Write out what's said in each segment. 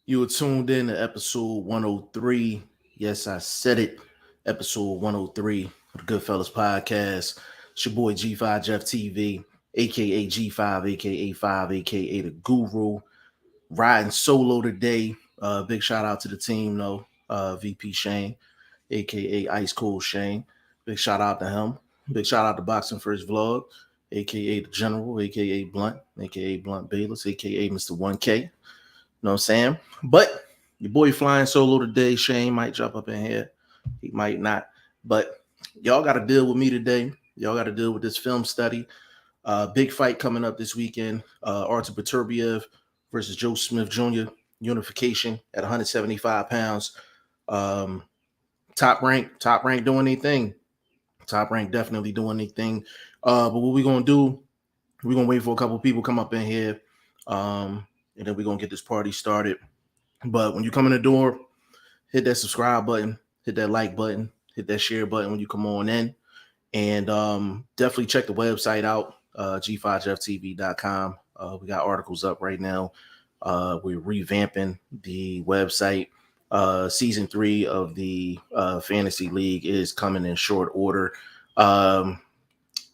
You are tuned in to episode 103. Yes, I said it. Episode 103 of the Goodfellas podcast. It's your boy G5 Jeff TV, aka G5, aka 5, aka the Guru. Riding solo today. Big shout out to the team, though. VP Shane, aka Ice Cold Shane. Big shout out to him. Big shout out to Boxing First Vlog, aka the General, aka Blunt, aka Blunt Bayless, aka Mr. 1K. Know what I'm saying? But your boy flying solo today. Shane might jump up in here. He might not. But y'all got to deal with me today. Y'all got to deal with this film study. Big fight coming up this weekend. Artur Beterbiev versus Joe Smith Jr. Unification at 175 pounds. Top rank doing anything. Top rank definitely doing anything. But what we're going to do, we're going to wait for a couple people come up in here. And then we're going to get this party started. But when you come in the door, hit that subscribe button, hit that like button, hit that share button when you come on in. And definitely check the website out, g5jeftv.com. We got articles up right now. We're revamping the website. Season 3 of the Fantasy League is coming in short order.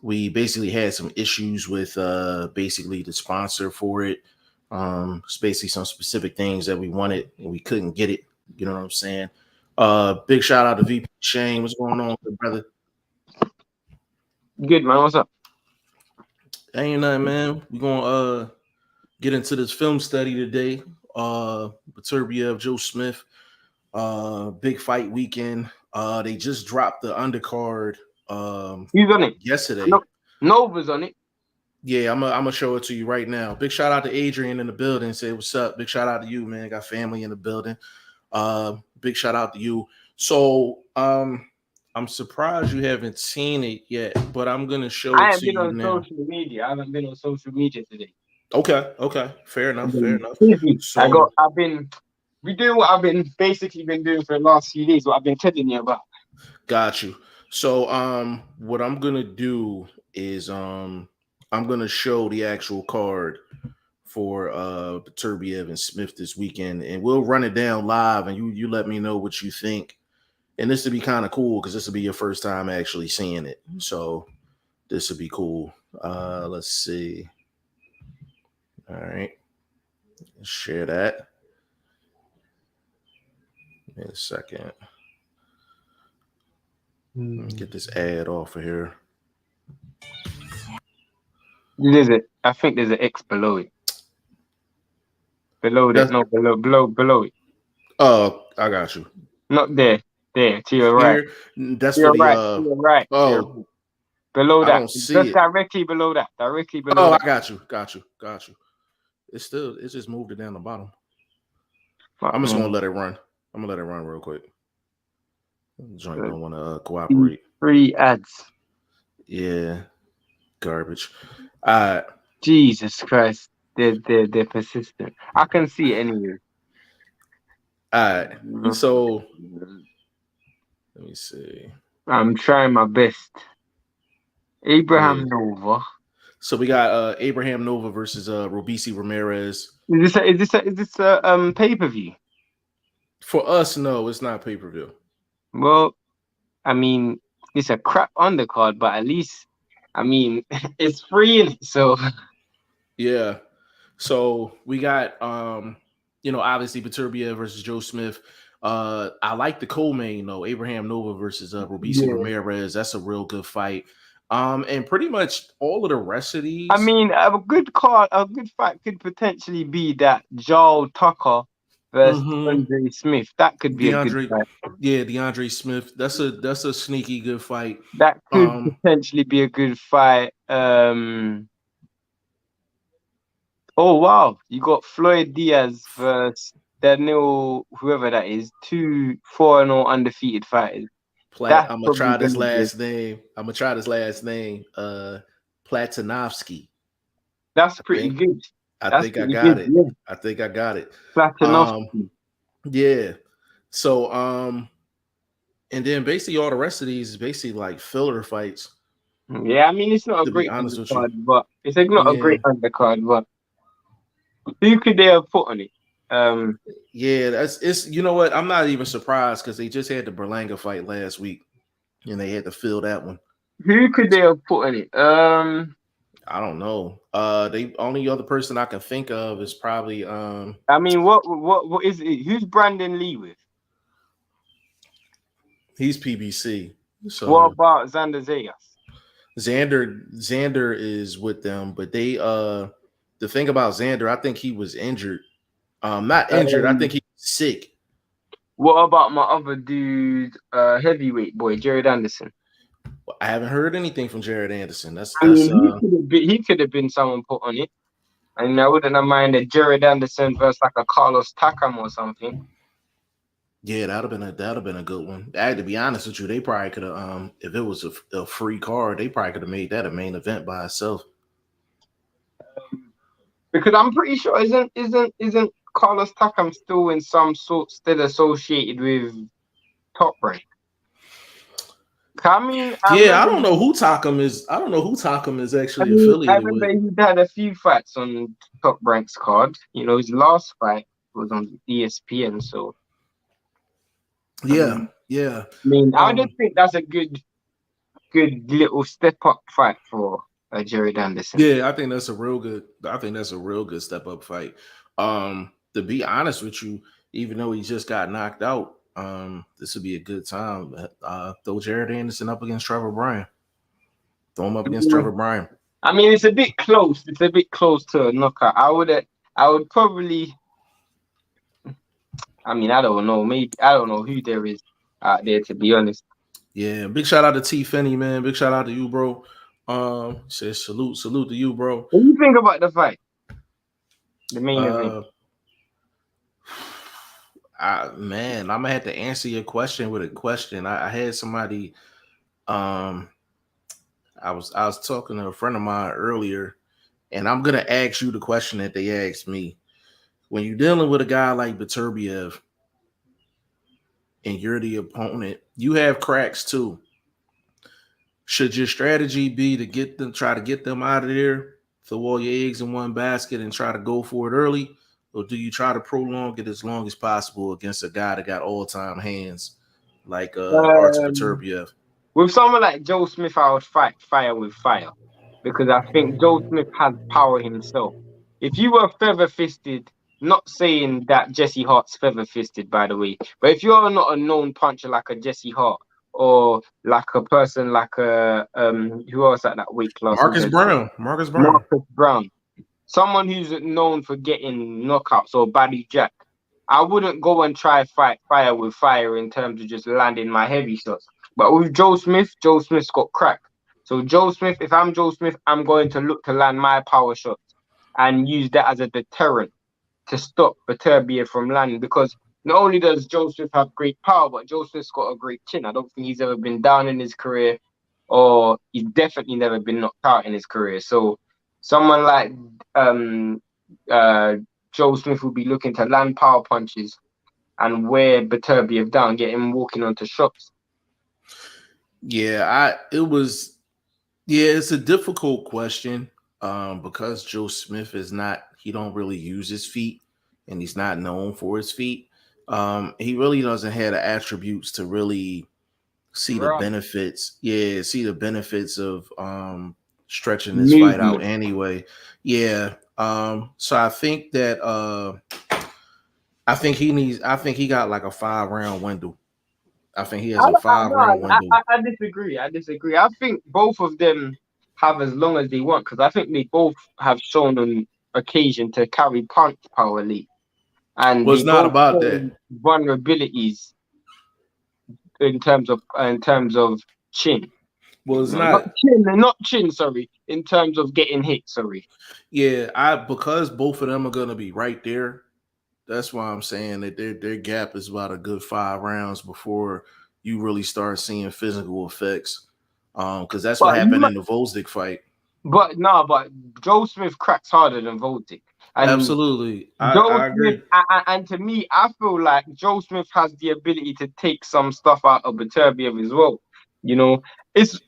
We basically had some issues with basically the sponsor for it. It's basically some specific things that we wanted and we couldn't get it. You know what I'm saying? Big shout out to VP Shane. What's going on, brother? Good, man. What's up? Ain't nothing, man. We're gonna get into this film study today. Beterbiev, Joe Smith, big fight weekend. They just dropped the undercard Who's on it? Yesterday. Nova's on it. Yeah, I'm gonna show it to you right now. Big shout out to Adrian in the building. Say what's up. Big shout out to you, man. Got family in the building. Big shout out to you. So I'm surprised you haven't seen it yet, but I'm gonna show it to you now. I haven't been on social media. I haven't been on social media today. Okay. Fair enough. So I've been doing what I've been doing for the last few days, what I've been telling you about. Got you. So what I'm gonna do is I'm going to show the actual card for Beterbiev and Smith this weekend, and we'll run it down live, and you let me know what you think. And this would be kind of cool because this will be your first time actually seeing it. So this would be cool. Let's see. All right. Let's share that. In a second. Get this ad off of here. I think there's an X below it. Below it. Oh, I got you. Not there. There, to your right. That's to for the right. To your right. Oh, below that. I don't see just it. Directly below that. Oh, I got you. It's just moved it down the bottom. I'm just gonna let it run. I'm gonna let it run real quick. Joint don't want to cooperate. Free ads. Yeah, garbage. Jesus Christ, they're persistent. I can see it anyway. All right. So let me see. I'm trying my best. Abraham Nova. So we got Abraham Nova versus Robisi Ramirez. Is this a pay-per-view? For us, no, it's not pay-per-view. Well, I mean, it's a crap undercard, but at least, I mean, it's free, so yeah. So we got obviously Beterbiev versus Joe Smith. I like the co-main though, Abraham Nova versus Robisi Ramirez. That's a real good fight. And pretty much all of the rest of these. I mean, a good fight could potentially be that Joel Tucker versus Andre Smith. That could be a good fight. Yeah, DeAndre Smith. That's a sneaky good fight. That could potentially be a good fight. Oh wow, you got Floyd Diaz versus Daniel, whoever that is, 2-4-0 undefeated fighters. I'm gonna try this last name. Platinovsky. That's pretty good. I think I got it. Yeah. I think I got it. Platinovsky. Yeah. So and then basically all the rest of these is basically like filler fights. Yeah, I mean it's not a great undercard, but it's not a great undercard, but who could they have put on it? Yeah, it's you know what? I'm not even surprised because they just had the Berlanga fight last week and they had to fill that one. Who could they have put in it? I don't know. The only other person I can think of is probably I mean, what is it? Who's Brandon Lee with? he's PBC. What So about Xander Zayas? Xander is with them, but they the thing about Xander, I think he was injured. Not injured, I think Um, he was sick. what about my other dude, heavyweight boy, Jared Anderson? I haven't heard anything from Jared Anderson. That's I that's mean, he could have been someone put on it. I mean, I wouldn't have minded Jared Anderson versus like a Carlos Takam or something. yeah, that'd have been a good one. To be honest with you, they probably could have if it was a free card, they probably could have made that a main event by itself. Because I'm pretty sure isn't Carlos Takam still in some sort still associated with Top Rank? I mean, I Yeah, I remember. don't know who Takam is. I don't know who Takam is I actually mean, I affiliated remember with. he had a few fights on Top Rank's card. You know, his last fight was on ESPN. So I Yeah, mean, yeah. I just think that's a good little step up fight for Jared Anderson. Yeah, I think that's a real good. I think that's a real good step up fight. To be honest with you, even though he just got knocked out, this would be a good time. Throw Jared Anderson up against Trevor Bryan. Throw him up against Trevor Bryan. I mean, it's a bit close. It's a bit close to a knockout. I would probably. I mean, I don't know. Maybe I don't know who there is out there, to be honest. Yeah, big shout out to T Finney, man. Big shout out to you, bro. Says salute to you, bro. What do you think about the fight? The main event. Man, I'm gonna have to answer your question with a question. I had somebody. I was talking to a friend of mine earlier, and I'm gonna ask you the question that they asked me. When you're dealing with a guy like Beterbiev, and you're the opponent, you have cracks too. Should your strategy be to try to get them out of there, throw all your eggs in one basket, and try to go for it early, or do you try to prolong it as long as possible against a guy that got all-time hands like Artur Um, Beterbiev? with someone like Joe Smith, I would fight fire with fire because I think Joe Smith has power himself. If you were feather fisted, not saying that Jesse Hart's feather fisted, by the way, but if you're not a known puncher like a Jesse Hart or like a person like a who else at that weight class? Marcus Brown. Marcus Brown, someone who's known for getting knockouts or body jack. I wouldn't go and try fight fire with fire in terms of just landing my heavy shots. But with Joe Smith's got crack. So Joe Smith, if I'm Joe Smith, I'm going to look to land my power shots and use that as a deterrent to stop Beterbiev from landing. Because not only does Joe Smith have great power, but Joe Smith's got a great chin. I don't think he's ever been down in his career, or he's definitely never been knocked out in his career. So someone like Joe Smith will be looking to land power punches and wear Beterbiev down, get him walking onto shots. It's a difficult question because Joe Smith he don't really use his feet and he's not known for his feet. He really doesn't have the attributes to really see the benefits. Yeah, see the benefits of stretching this fight out anyway. Yeah. So I think that I think he got like a 5-round window. I think he has a 5-round window. I disagree. I think both of them have as long as they want because I think they both have shown on occasion to carry punch power lead. And it's not about that. Vulnerabilities in terms of chin. Well, it's not chin. Sorry, in terms of getting hit. Sorry. Yeah, because both of them are gonna be right there. That's why I'm saying that their gap is about a good 5 rounds before you really start seeing physical effects. Because that's what happened in the Volzdik fight. But Joe Smith cracks harder than Volzdik. Absolutely. I agree. And to me, I feel like Joe Smith has the ability to take some stuff out of Beterbiev as well. You know, it's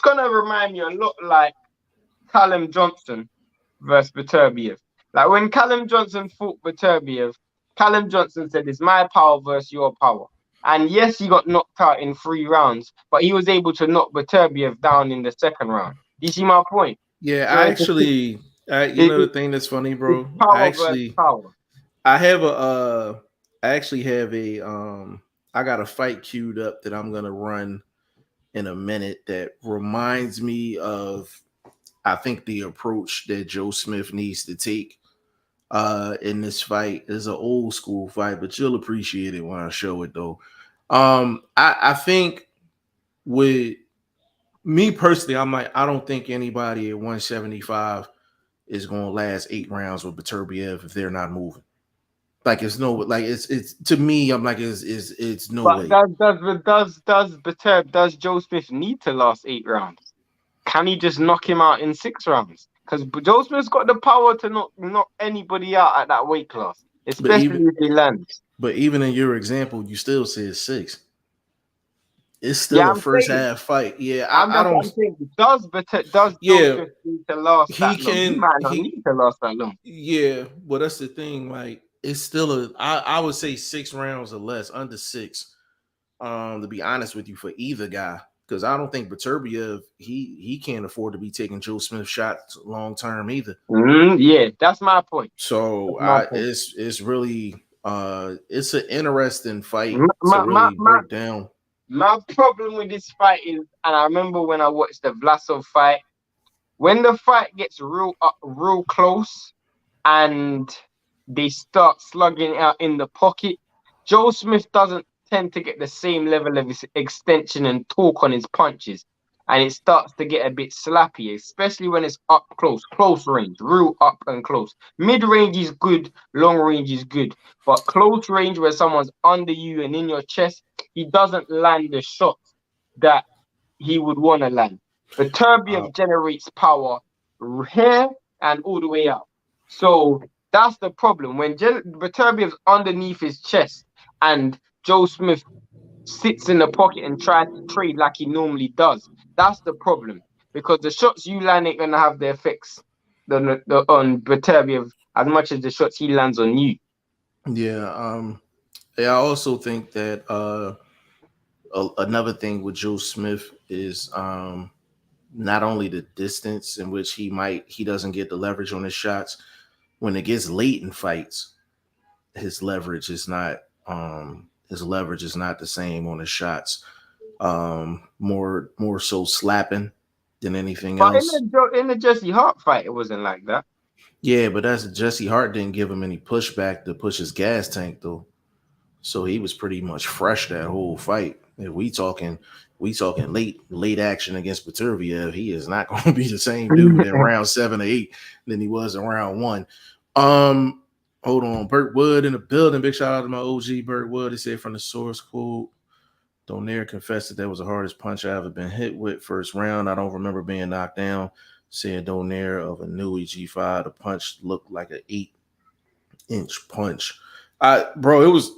gonna remind me a lot like Callum Johnson versus Beterbiev. Like when Callum Johnson fought Beterbiev, Callum Johnson said, "It's my power versus your power." And yes, he got knocked out in 3 rounds, but he was able to knock Beterbiev down in the second round. Do you see my point? Yeah, So you it, know, the it, thing that's funny, it's bro. power versus power. I have I actually have I got a fight queued up that I'm gonna run in a minute that reminds me of, I think, the approach that Joe Smith needs to take in this fight. Is an old school fight, but you'll appreciate it when I show it though. I think with me personally, I don't think anybody at 175 is gonna last 8 rounds with Beterbiev if they're not moving. Like it's no, like it's to me, I'm like it's no But way. does Joe Smith need to last 8 rounds? Can he just knock him out in 6 rounds? Because Joe Smith's got the power to knock anybody out at that weight class, But especially even if he lands. but even in your example, you still said 6. It's Yeah, still a I'm first saying. half fight. Yeah, I'm I that's don't. what I'm saying. Does Joe Yeah, Smith need to last he that long? He can. might not He need to last that long. Yeah, but that's the thing. Like it's still I would say 6 rounds or less, under 6. To be honest with you, for either guy, because I don't think Beterbiev he can't afford to be taking Joe Smith shots long term either. Yeah, that's my point. So That's my I point. it's really it's an interesting fight M- to My, my, really my, break down. my problem with this fight is, and I remember when I watched the Vlasov fight, when the fight gets real close, and they start slugging out in the pocket, Joe Smith doesn't tend to get the same level of extension and torque on his punches. And it starts to get a bit slappy, especially when it's up close range, real up and close. Mid range is good, long range is good. But close range, where someone's under you and in your chest, he doesn't land the shots that he would want to land. But Uh, Beterbiev generates power here and all the way out. So that's the problem. When Beterbiev's underneath his chest and Joe Smith sits in the pocket and tries to trade like he normally does, that's the problem. Because the shots you land ain't gonna have the effects on Beterbiev as much as the shots he lands on you. yeah, yeah. I also think that another thing with Joe Smith is not only the distance in which he doesn't get the leverage on his shots. When it gets late in fights, his leverage is not the same on his shots. More so slapping than anything But else. in the Jesse Hart fight, it wasn't like that. Yeah, but that's Jesse Hart didn't give him any pushback to push his gas tank though. So he was pretty much fresh that whole fight. If we talking late action against Beterbiev, he is not going to be the same dude in round 7 or 8 than he was in round 1. Um, hold on, Burt Wood in the building. Big shout out to my OG Burt Wood. He said from the source quote, Donaire confessed that was the hardest punch I ever been hit with. First round, I don't remember being knocked down. Said Donaire of a new G5. The punch looked like an 8-inch punch. Bro, it was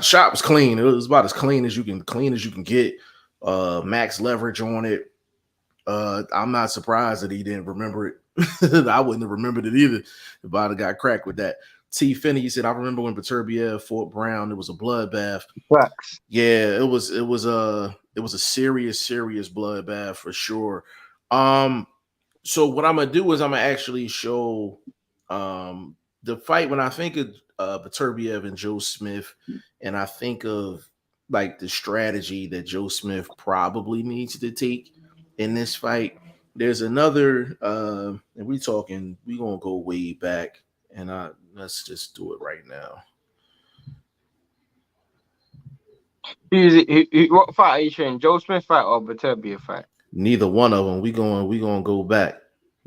shot was clean. It was about as clean as you can get. Max leverage on it. I'm not surprised that he didn't remember it. I wouldn't have remembered it either if I'd have got cracked with that. T. Finney said, I remember when Beterbiev fought Brown, it was a bloodbath. Facts. Yeah, it was a serious bloodbath for sure. So what I'm gonna do is I'm gonna actually show the fight when I think of Beterbiev and Joe Smith, and I think of like the strategy that Joe Smith probably needs to take in this fight. There's another, and we gonna go way back, and let's just do it right now. What fight are you showing? Joe Smith fight or Beterbiev fight? Neither one of them. We gonna go back.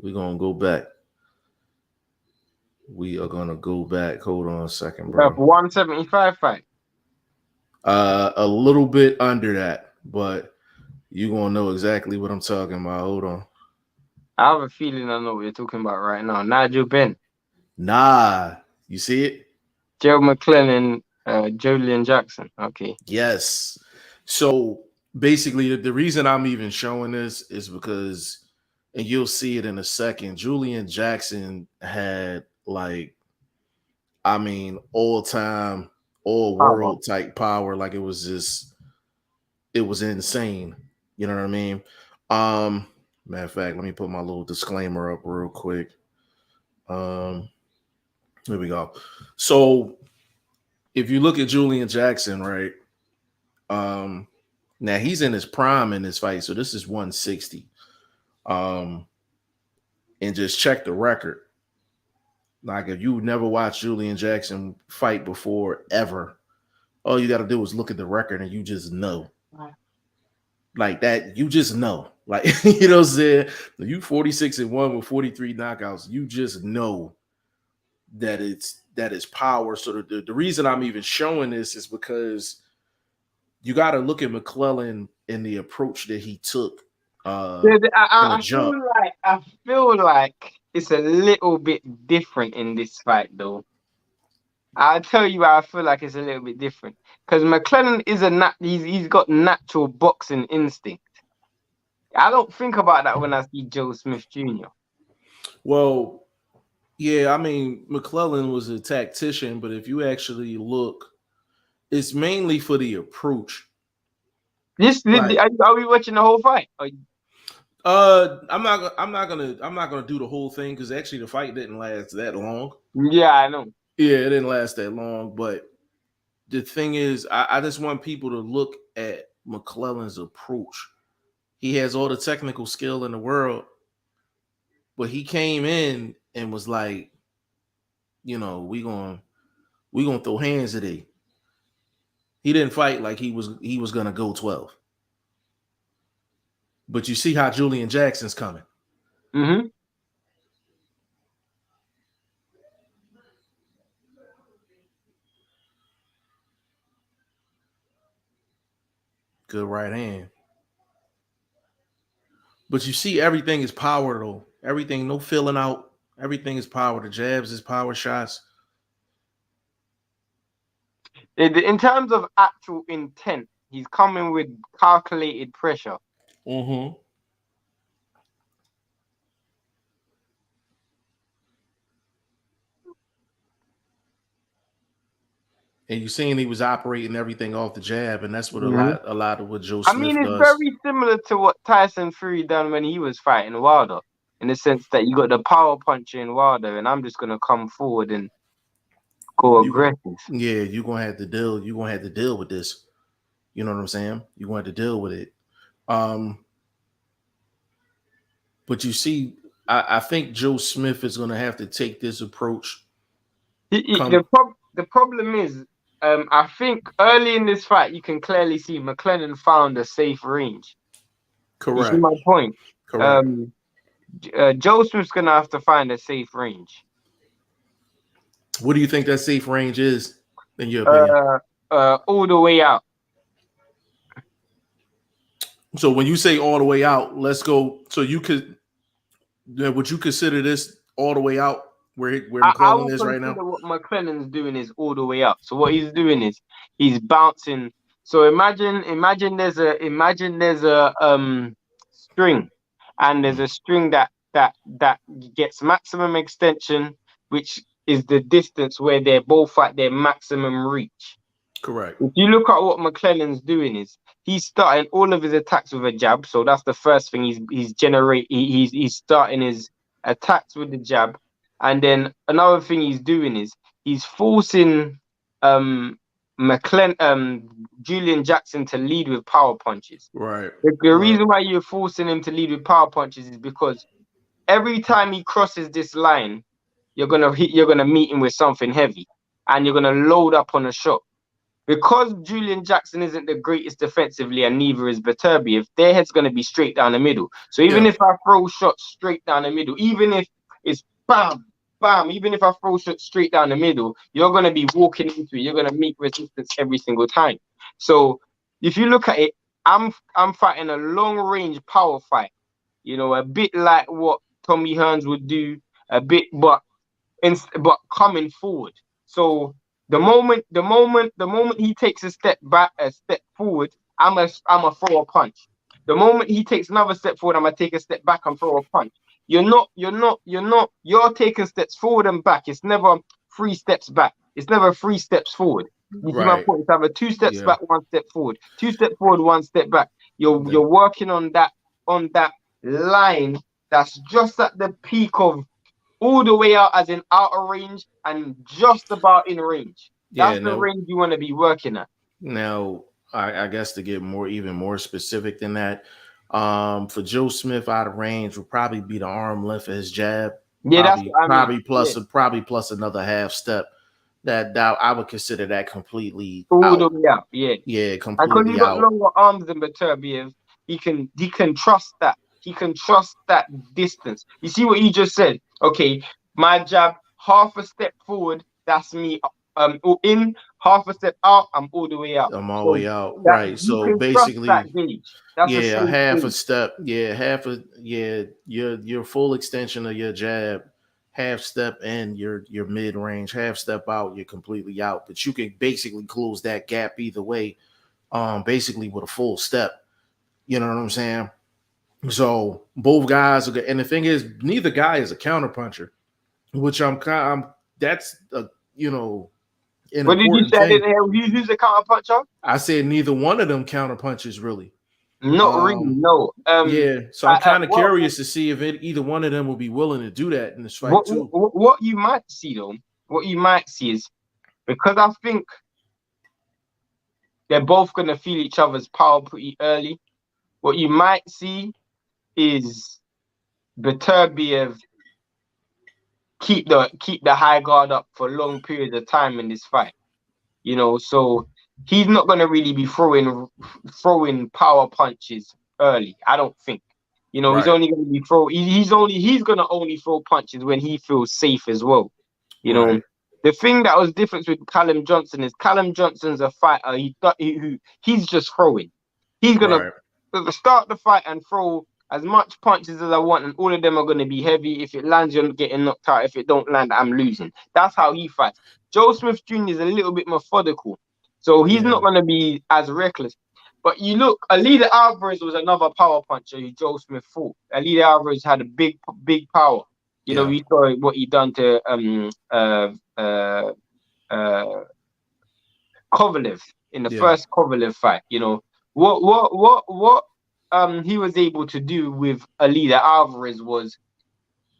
We gonna go back. We are gonna go back. Hold on a second, The bro. 175 fight. A little bit under that, but you gonna know exactly what I'm talking about. Hold on. I have a feeling I know what you're talking about right now. Nigel Benn, Nah, you see it? Joe McClellan, Julian Jackson. Okay. Yes. So basically, the reason I'm even showing this is because, and you'll see it in a second. Julian Jackson had like, I mean, all time, all Power. world type power. Like it was insane. You know what I mean? Matter of fact, let me put my little disclaimer up real quick. Here we go. So if you look at Julian Jackson, right? Now he's in his prime in this fight, so this is 160. And just check the record. Like if you never watched Julian Jackson fight before ever, all you got to do is look at the record and you just know. Like that, you just know. Like, you know what I'm saying? You 46-1 with 43 knockouts, you just know that it's power. So the reason I'm even showing this is because you got to look at McClellan and the approach that he took in the jump. I feel like it's a little bit different in this fight, though. I'll tell you why I feel like it's a little bit different. Because McClellan is he's got natural boxing instinct. I don't think about that when I see Joe Smith Jr. Well, yeah, I mean, McClellan was a tactician, but if you actually look, it's mainly for the approach. Are we watching the whole fight? I'm not gonna do the whole thing because actually the fight didn't last that long. Yeah, I know. Yeah, it didn't last that long, but the thing is, I just want people to look at McClellan's approach. He has all the technical skill in the world, but he came in and was like, you know, we gonna throw hands at it. He didn't fight like he was gonna go 12. But you see how Julian Jackson's coming. Mm-hmm. Good right hand. But you see everything is power though. Everything, no filling out. Everything is power. The jabs is power shots. In terms of actual intent, he's coming with calculated pressure. Mm-hmm. And you seen he was operating everything off the jab, and that's what a lot of what Joe Smith it's does. very similar to what Tyson Fury done when he was fighting Wilder, in the sense that you got the power puncher in Wilder, and I'm just gonna come forward and go aggressive. Yeah, you're gonna have to deal. You're gonna have to deal with this. You know what I'm saying? You're going to have to deal with it. But you see, I think Joe Smith is going to have to take this approach. The problem is, I think early in this fight, you can clearly see McClellan found a safe range. Correct. You see my point? Correct. Joe Smith's going to have to find a safe range. What do you think that safe range is, in your opinion? All the way out. So when you say all the way out, let's go. So would you consider this all the way out where McClellan is right now? What McClellan's doing is all the way up. So what he's doing is he's bouncing. So imagine there's a string, and there's a string that gets maximum extension, which is the distance where they're both at their maximum reach. Correct. If you look at what McClellan's doing is he's starting all of his attacks with a jab. So that's the first thing he's starting his attacks with the jab. And then another thing he's doing is he's forcing Julian Jackson to lead with power punches. Right. The reason why you're forcing him to lead with power punches is because every time he crosses this line, you're gonna meet him with something heavy, and you're gonna load up on a shot. Because Julian Jackson isn't the greatest defensively, and neither is Beterbiev, their head's going to be straight down the middle. So even if I throw shots straight down the middle, even if it's bam, bam, even if I throw shots straight down the middle, you're going to be walking into it. You're going to meet resistance every single time. So if you look at it, I'm fighting a long-range power fight. You know, a bit like what Tommy Hearns would do, but coming forward. So the moment he takes a step forward, I'm a throw a punch. The moment he takes another step forward, I'm gonna take a step back and throw a punch. You're taking steps forward and back. It's never 3 steps back. It's never 3 steps forward. You see my Right. point? It's either 2 steps Yeah. back, 1 step forward, 2 step forward, 1 step back. The- You're working on that line that's just at the peak of all the way out as in outer range and just about in range. yeah. That's the No. range you want to be working at. Now, I guess to get even more specific than that, for Joe Smith out of range would probably be the arm length of his jab, Yeah, that's what I mean. Yeah, probably plus another half step. That I would consider that completely all the out. way out. Yeah. Yeah, And because he's completely got out. longer arms than Beterbiev, he can trust that. He can trust that distance. You see what you just said? Okay, my jab, half a step forward, that's me. In half a step out, I'm all the way out. I'm all the So way out. that Right. you So can trust that basically, gauge. That's a yeah, safe half a gauge. step. Yeah, your full extension of your jab, half step in your mid range, half step out, you're completely out. But you can basically close that gap either way, basically with a full step. You know what I'm saying? So both guys are good. And the thing is, neither guy is a counterpuncher, which I'm that's a an What did you important say? I thing. didn't hear. Who's a counter puncher? I said neither one of them counterpunches really. Not really. Um, No. Yeah, so I'm kind of What curious to see if either one of them will be willing to do that in this fight what too. what you might see though? What you might see is because I think they're both gonna feel each other's power pretty early. What you might see is Beterbiev keep the high guard up for long periods of time in this fight. So he's not gonna really be throwing power punches early. I don't think. He's Right, only gonna be he's gonna only throw punches when he feels safe as well. You know, right, the thing that was different with Callum Johnson is Callum Johnson's a fighter. He's just throwing. He's gonna right, start the fight and throw as much punches as I want, and all of them are gonna be heavy. If it lands, you're getting knocked out. If it don't land, I'm losing. That's how he fights. Joe Smith Jr. is a little bit methodical, so he's yeah, not gonna be as reckless. But you look, Alida Alvarez was another power puncher who Joe Smith fought. Alida Alvarez had a big power. yeah, We saw what he done to uh Kovalev in the yeah, first Kovalev fight. What he was able to do with Alida Alvarez was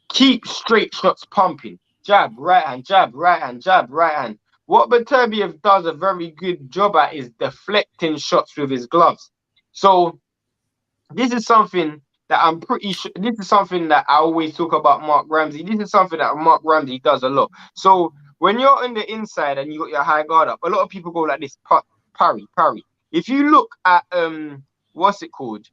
keep straight shots pumping. Jab, right hand, jab, right hand, jab, right hand. What Beterbiev does a very good job at is deflecting shots with his gloves. So this is something that I'm pretty sure. This is something that I always talk about Mark Ramsey. This is something that Mark Ramsey does a lot. So when you're on the inside and you got your high guard up, a lot of people go like this: parry, parry. If you look at what's it called?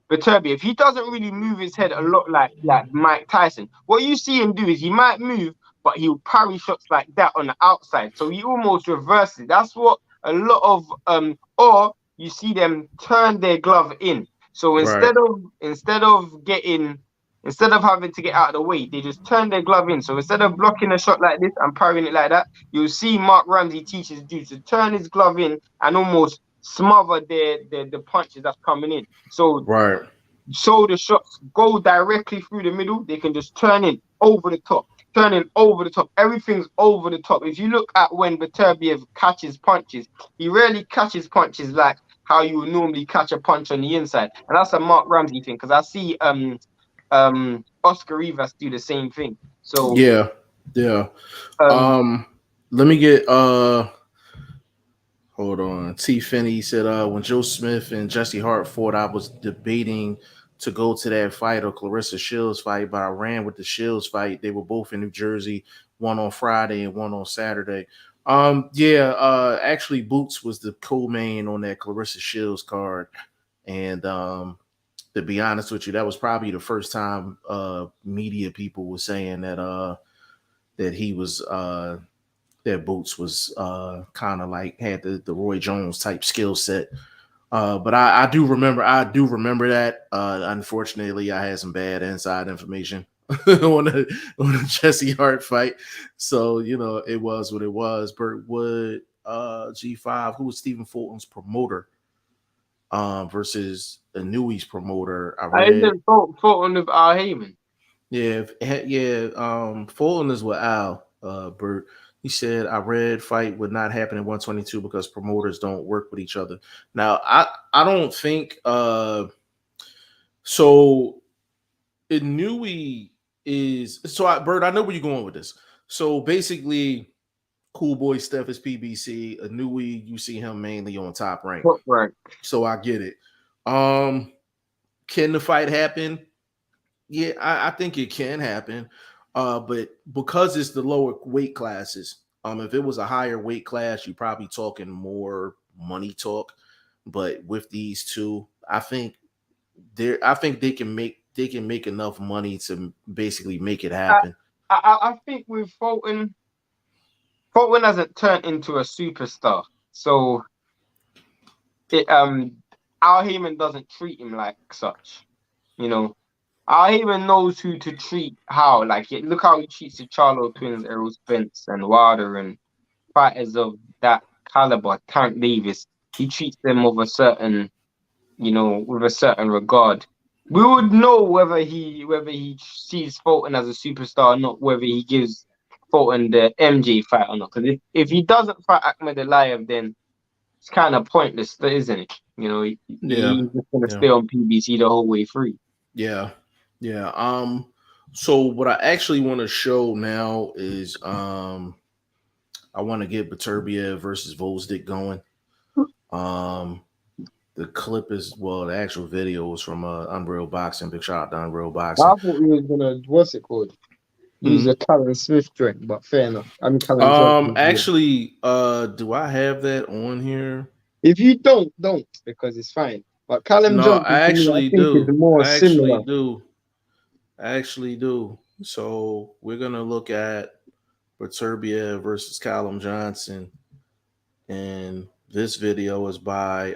Beterbiev, he doesn't really move his head a lot like Mike Tyson. What you see him do is he might move, but he'll parry shots like that on the outside. So he almost reverses it. That's what a lot of or you see them turn their glove in. So right, instead of having to get out of the way, they just turn their glove in. So instead of blocking a shot like this and parrying it like that, you'll see Mark Ramsey teaches dudes to turn his glove in and almost smother the punches that's coming in. right, So the shots go directly through the middle. They can just turn in over the top, turn in over the top. Everything's over the top. If you look at when Beterbiev catches punches, he rarely catches punches like how you would normally catch a punch on the inside. And that's a Mark Ramsey thing because I see Oscar Rivas do the same thing. So yeah, yeah. um Um, let me get hold on. T. Finney said, when Joe Smith and Jesse Hart fought, I was debating to go to that fight or Clarissa Shields fight, but I ran with the Shields fight. They were both in New Jersey, one on Friday and one on Saturday. Yeah, actually Boots was the co-main on that Clarissa Shields card. And to be honest with you, that was probably the first time media people were saying that he was that Boots was kind of like had the Roy Jones type skill set. But I do remember that. Unfortunately, I had some bad inside information on the Jesse Hart fight. So, it was what it was. Burt Wood, G5, who was Stephen Fulton's promoter. versus Inui's promoter. I I read, ended Fulton with Al Heyman. Fulton is with Al Bert. He said, I read fight would not happen in 122 because promoters don't work with each other. Now, I don't think so. Inui is Bert, I know where you're going with this. So basically, Cool Boy Steph is PBC. Inui, you see him mainly on Top Rank. Right. So I get it. Can the fight happen? Yeah, I think it can happen. But because it's the lower weight classes, if it was a higher weight class, you're probably talking more money talk. But with these two, I think they can make enough money to basically make it happen. I think with Fulton hasn't turned into a superstar, so it Al Heyman doesn't treat him like such. You know, Al Heyman knows who to treat how. Like, look how he treats the Charlo twins, Errol Spence and Wilder, and fighters of that caliber. Tank Davis, he treats them with a certain, with a certain regard. We would know whether he sees Fulton as a superstar or not, whether he gives Fulton the MJ fight or not. Because if he doesn't fight Ahmed Aliyev, then it's kind of pointless, isn't it? He's just gonna stay on PBC the whole way through. Yeah. So what I actually want to show now is I want to get Beterbiev versus Volzdik going. The clip is the actual video was from Unreal Boxing. Big shout out to Unreal Boxing. I thought we was gonna what's it called? Use a Callum Smith drink, but fair enough. Actually, do I have that on here? If you don't because it's fine. But Callum Johnson, I actually is more similar. I actually do. So we're gonna look at Beterbiev versus Callum Johnson, and this video is by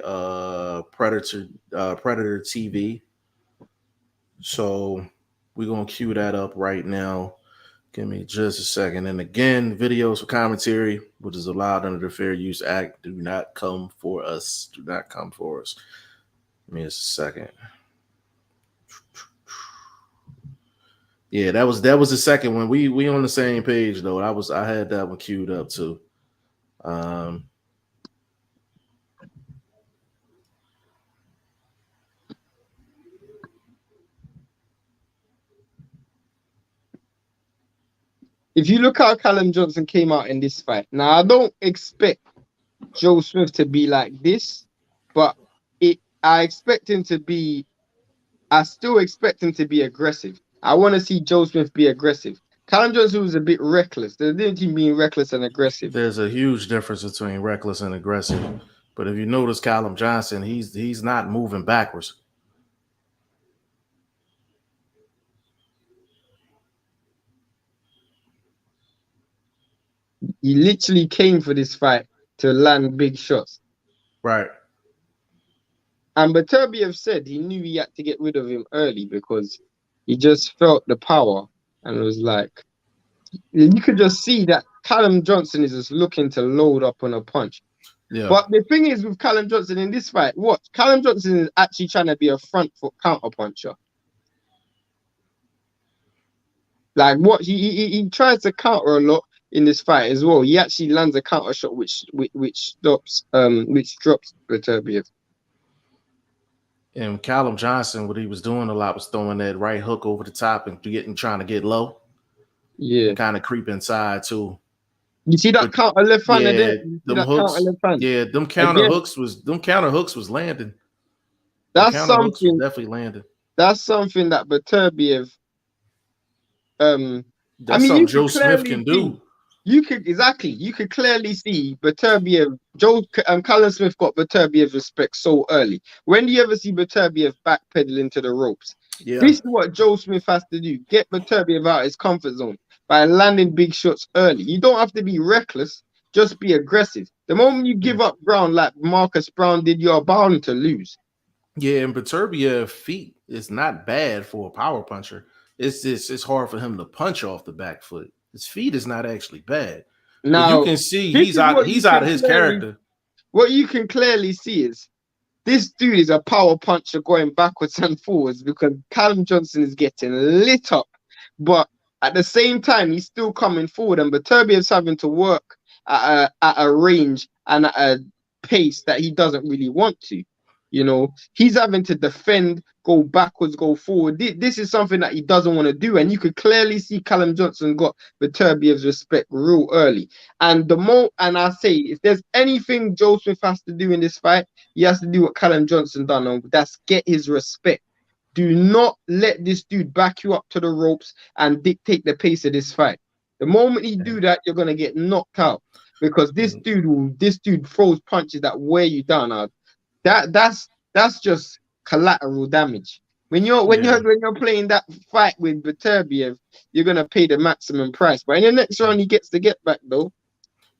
Predator TV. So we're gonna cue that up right now. Give me just a second. And again, videos for commentary, which is allowed under the Fair Use Act, do not come for us. Do not come for us. Give me just a second. Yeah, that was the second one. We on the same page though. I had that one queued up too. If you look how Callum Johnson came out in this fight, now I don't expect Joe Smith to be like this, but I expect him to be. I still expect him to be aggressive. I want to see Joe Smith be aggressive. Callum Johnson was a bit reckless. There's a difference between being reckless and aggressive. There's a huge difference between reckless and aggressive. But if you notice Callum Johnson, he's not moving backwards. He literally came for this fight to land big shots. Right. And Beterbiev said he knew he had to get rid of him early because he just felt the power and was like, you could just see that Callum Johnson is just looking to load up on a punch. Yeah. But the thing is with Callum Johnson in this fight, Callum Johnson is actually trying to be a front foot counter puncher. Like he tries to counter a lot in this fight as well. He actually lands a counter shot which drops Beterbiev. And Callum Johnson, what he was doing a lot was throwing that right hook over the top and trying to get low. Yeah. And kind of creep inside too. You see that counter left hand there? Them hooks. Yeah, them counter hooks was landing. That's something definitely landing. That's something that Beterbiev that's something Joe Smith can do. You could clearly see Beterbiev. Callum Smith got Beterbiev's respect so early. When do you ever see Beterbiev backpedaling to the ropes? Yeah. This is what Joe Smith has to do: get Beterbiev out of his comfort zone by landing big shots early. You don't have to be reckless; just be aggressive. The moment you give up ground like Marcus Brown did, you're bound to lose. Yeah, and Beterbiev's feet is not bad for a power puncher. It's hard for him to punch off the back foot. His feet is not actually bad. Now you can see he's out of his character. What you can clearly see is this dude is a power puncher going backwards and forwards because Callum Johnson is getting lit up. But at the same time, he's still coming forward, and Beterbiev's having to work at a range and at a pace that he doesn't really want to. You know, he's having to defend, go backwards, go forward. This is something that he doesn't want to do, and you could clearly see Callum Johnson got Beterbiev's respect real early. And I say, if there's anything Joe Smith has to do in this fight, he has to do what Callum Johnson done, and that's get his respect. Do not let this dude back you up to the ropes and dictate the pace of this fight. The moment you do that, you're gonna get knocked out because this dude throws punches that wear you down. That's just collateral damage. When you're playing that fight with Beterbiev, you're gonna pay the maximum price. But in the next round, he gets the get back though.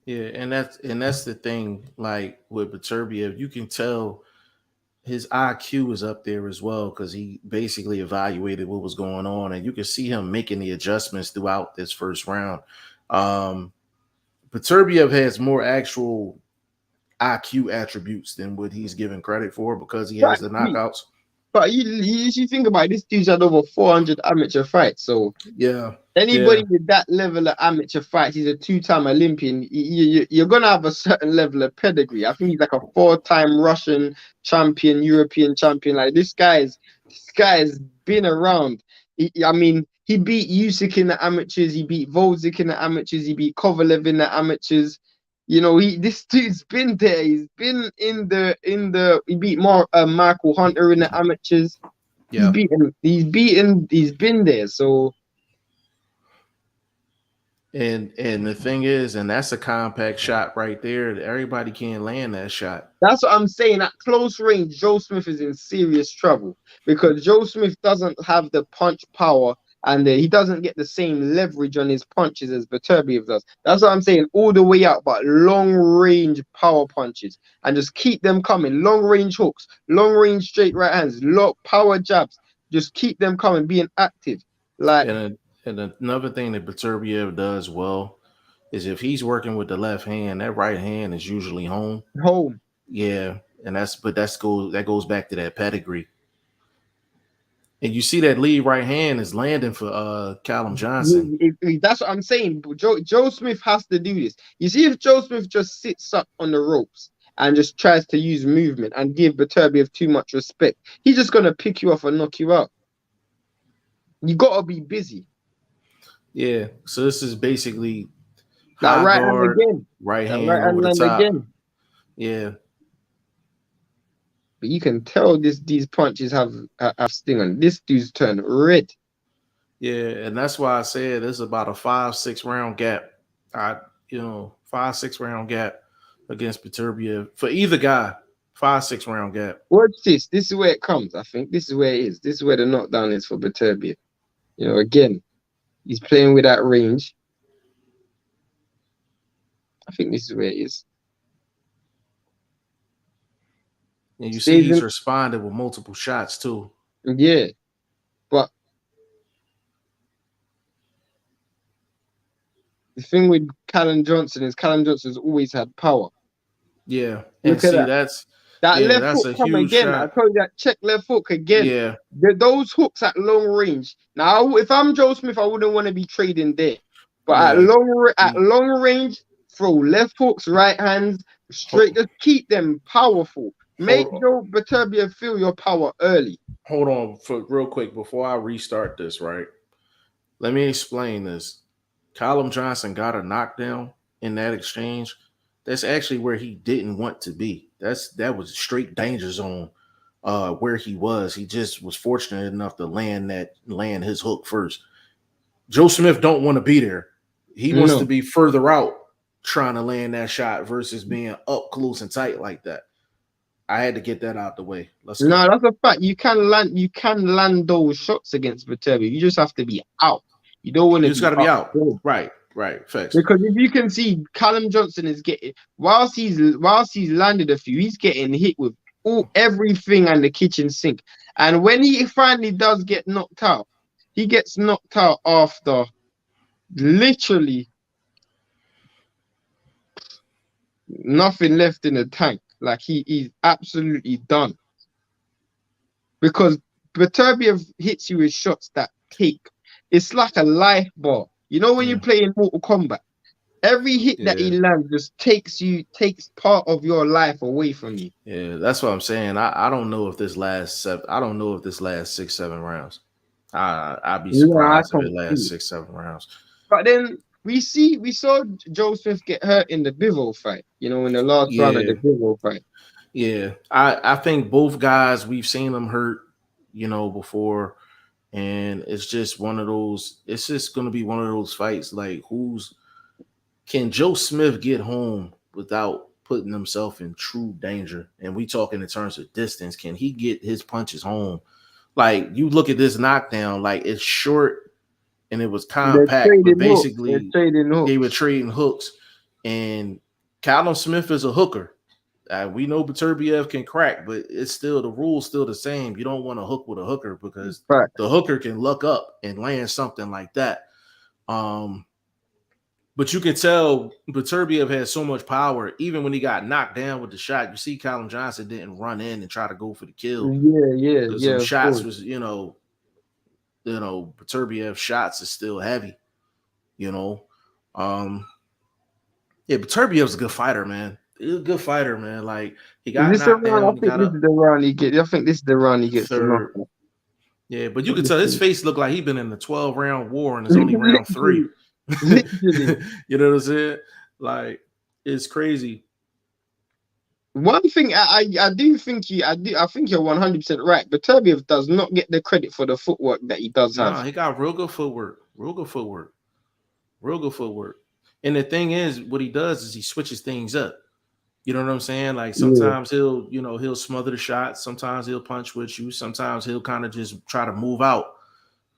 Yeah, and that's the thing. Like with Beterbiev, you can tell his IQ is up there as well because he basically evaluated what was going on, and you can see him making the adjustments throughout this first round. Beterbiev has more actual IQ attributes than what he's given credit for because he has the knockouts. But you think about it, this dude's had over 400 amateur fights. So yeah, anybody with that level of amateur fights, he's a 2-time Olympian. You're gonna have a certain level of pedigree. I think he's like a 4-time Russian champion, European champion. Like this guy's been around. He beat Usyk in the amateurs. He beat Volzik in the amateurs. He beat Kovalev in the amateurs. You know, this dude's been there. He's been in the. He beat Michael Hunter in the amateurs. Yeah, he's been there. So, and the thing is, and that's a compact shot right there. Everybody can't land that shot. That's what I'm saying. At close range, Joe Smith is in serious trouble because Joe Smith doesn't have the punch power. And he doesn't get the same leverage on his punches as Beterbiev does. That's what I'm saying, all the way out, but long-range power punches. And just keep them coming. Long-range hooks, long-range straight right hands, power jabs. Just keep them coming, being active. And another thing that Beterbiev does well is if he's working with the left hand, that right hand is usually home. Yeah, and that goes back to that pedigree. And you see that lead right hand is landing for Callum Johnson. That's what I'm saying. Joe Smith has to do this. You see, if Joe Smith just sits up on the ropes and just tries to use movement and give Beterbiev too much respect, he's just going to pick you off and knock you out. You got to be busy. Yeah, so this is basically that right hand again. Right hand over the top. Again. Yeah. But you can tell these punches have sting on. This dude's turned red. Yeah, and that's why I said this is about a 5-6 round gap. 5-6 round gap against Beterbiev for either guy. 5-6 round gap. Watch this. This is where it comes. I think this is where it is. This is where the knockdown is for Beterbiev. You know, again, he's playing with that range. I think this is where it is. And you see he's responded with multiple shots too. Yeah. But the thing with Callum Johnson is Callum Johnson's always had power. Yeah. And see, that's left hook come again. Shot. I told you that check left hook again. Yeah. Those hooks at long range. Now, if I'm Joe Smith, I wouldn't want to be trading there. But at long range, throw left hooks, right hands, straight. Just keep them powerful. Make your Beterbiev feel your power early. Hold on for real quick before I restart this, right? Let me explain this. Callum Johnson got a knockdown in that exchange. That's actually where he didn't want to be. That was straight danger zone where he was. He just was fortunate enough to land his hook first. Joe Smith don't want to be there. He wants to be further out trying to land that shot versus being up close and tight like that. I had to get that out the way. Let's go. No, that's a fact. You can land those shots against Beterbiev. You just have to be out. You don't want to. You just got to be out. Right. Facts. Because if you can see, Callum Johnson is getting whilst he's landed a few, he's getting hit with everything and the kitchen sink. And when he finally does get knocked out, he gets knocked out after literally nothing left in the tank. Like he's absolutely done. Because Beterbiev hits you with shots that take. It's like a life bar. You know when you play in Mortal Kombat, every hit that he lands just takes part of your life away from you. Yeah, that's what I'm saying. I don't know if this lasts I don't know if this lasts 6-7 rounds. I'd be Yeah, I surprised if it can't see lasts it. 6-7 rounds. But then we saw Joe Smith get hurt in the Bivol fight. You know, in the last round of the Bivol fight. Yeah, I think both guys, we've seen them hurt, before, and it's just one of those. It's just going to be one of those fights. Like, can Joe Smith get home without putting himself in true danger? And we talking in terms of distance. Can he get his punches home? Like, you look at this knockdown, like it's short and it was compact, but basically they were trading hooks. And Callum Smith is a hooker. We know Beterbiev can crack, but it's still the rule's still the same. You don't want to hook with a hooker because the hooker can luck up and land something like that. But you can tell Beterbiev has so much power. Even when he got knocked down with the shot, you see Callum Johnson didn't run in and try to go for the kill. Yeah. Some shots was, Beterbiev shots is still heavy. Beterbiev's a good fighter, man. He's a good fighter, man. Like, he got knocked down. I think this is the round he gets. I think this is the round he gets third. Yeah, but you can tell his face looked like he's been in a 12-round war and it's only round 3. Literally. You know what I'm saying? Like, it's crazy. One thing I do think I think you're 100% right. Beterbiev does not get the credit for the footwork that he does have. He got real good footwork. And the thing is, what he does is he switches things up. You know what I'm saying? Like, sometimes he'll smother the shots. Sometimes he'll punch with you. Sometimes he'll kind of just try to move out.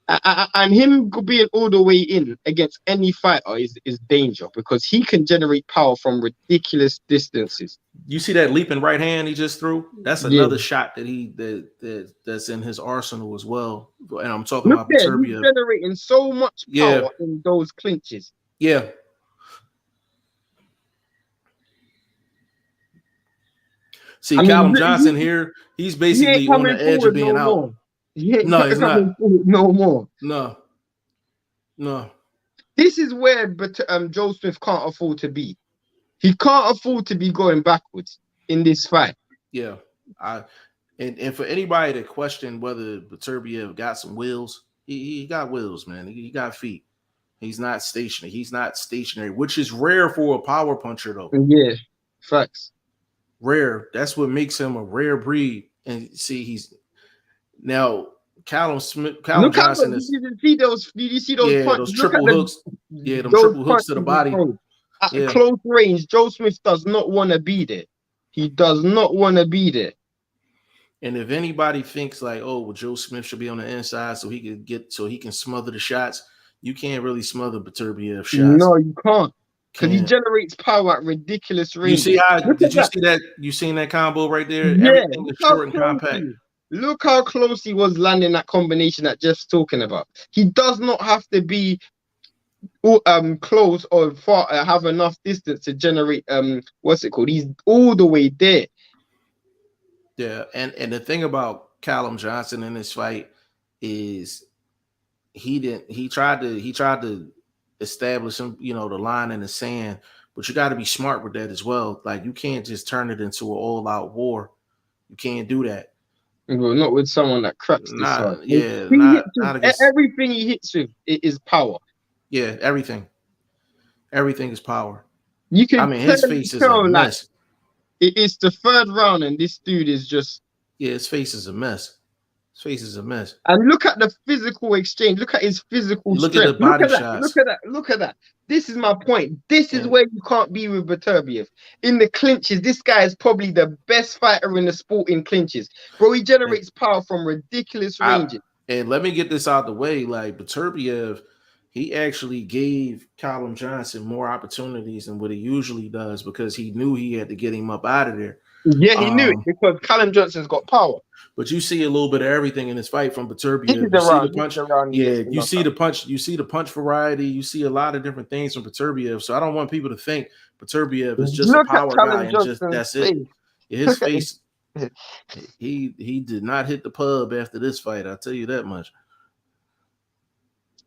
And him being all the way in against any fighter is danger because he can generate power from ridiculous distances. You see that leaping right hand he just threw? That's another shot that's in his arsenal as well. And I'm talking about Beterbiev. He's generating so much power in those clinches. Yeah. See, Callum Johnson here, he's basically on the edge of being out. No, he's not. No more. No. This is where Joe Smith can't afford to be. He can't afford to be going backwards in this fight. Yeah. And for anybody to question whether Beterbiev got some wheels, he got wheels, man. He got feet. He's not stationary, which is rare for a power puncher, though. Yeah, facts. Rare. That's what makes him a rare breed. And see, now Callum Johnson is. Did you see those? Yeah, those triple hooks. Yeah, them triple hooks to the body. At close range, Joe Smith does not want to be there. He does not want to be there. And if anybody thinks like, oh, well, Joe Smith should be on the inside so he can smother the shots, you can't really smother Beterbiev shots. No, you can't. Because he generates power at ridiculous range. You see how? Did you see that? You seen that combo right there? Yeah, everything is short and compact. Look how close he was landing that combination that Jeff's talking about. He does not have to be close or far, have enough distance to generate what's it called? He's all the way there. Yeah, and the thing about Callum Johnson in this fight is he tried to establish some, the line in the sand, but you got to be smart with that as well. Like, you can't just turn it into an all-out war. You can't do that. Well, not with someone that cracks this hard. Yeah, everything he hits with is power. Yeah, everything is power. You can. His face is a mess. It's the third round, and this dude is just. Yeah, his face is a mess. His face is a mess. And look at the physical exchange. Look at his physical strength. Look at the body shots. Look at that. This is my point. This is where you can't be with Beterbiev. In the clinches, this guy is probably the best fighter in the sport in clinches. Bro, he generates power from ridiculous ranges. And let me get this out the way. Like, Beterbiev, he actually gave Callum Johnson more opportunities than what he usually does because he knew he had to get him up out of there. Yeah, he knew it because Callum Johnson's got power. But you see a little bit of everything in this fight from Beterbiev. You see the punch variety. You see a lot of different things from Beterbiev. So I don't want people to think Beterbiev is just a power guy and just that's it. His face, he did not hit the pub after this fight. I'll tell you that much.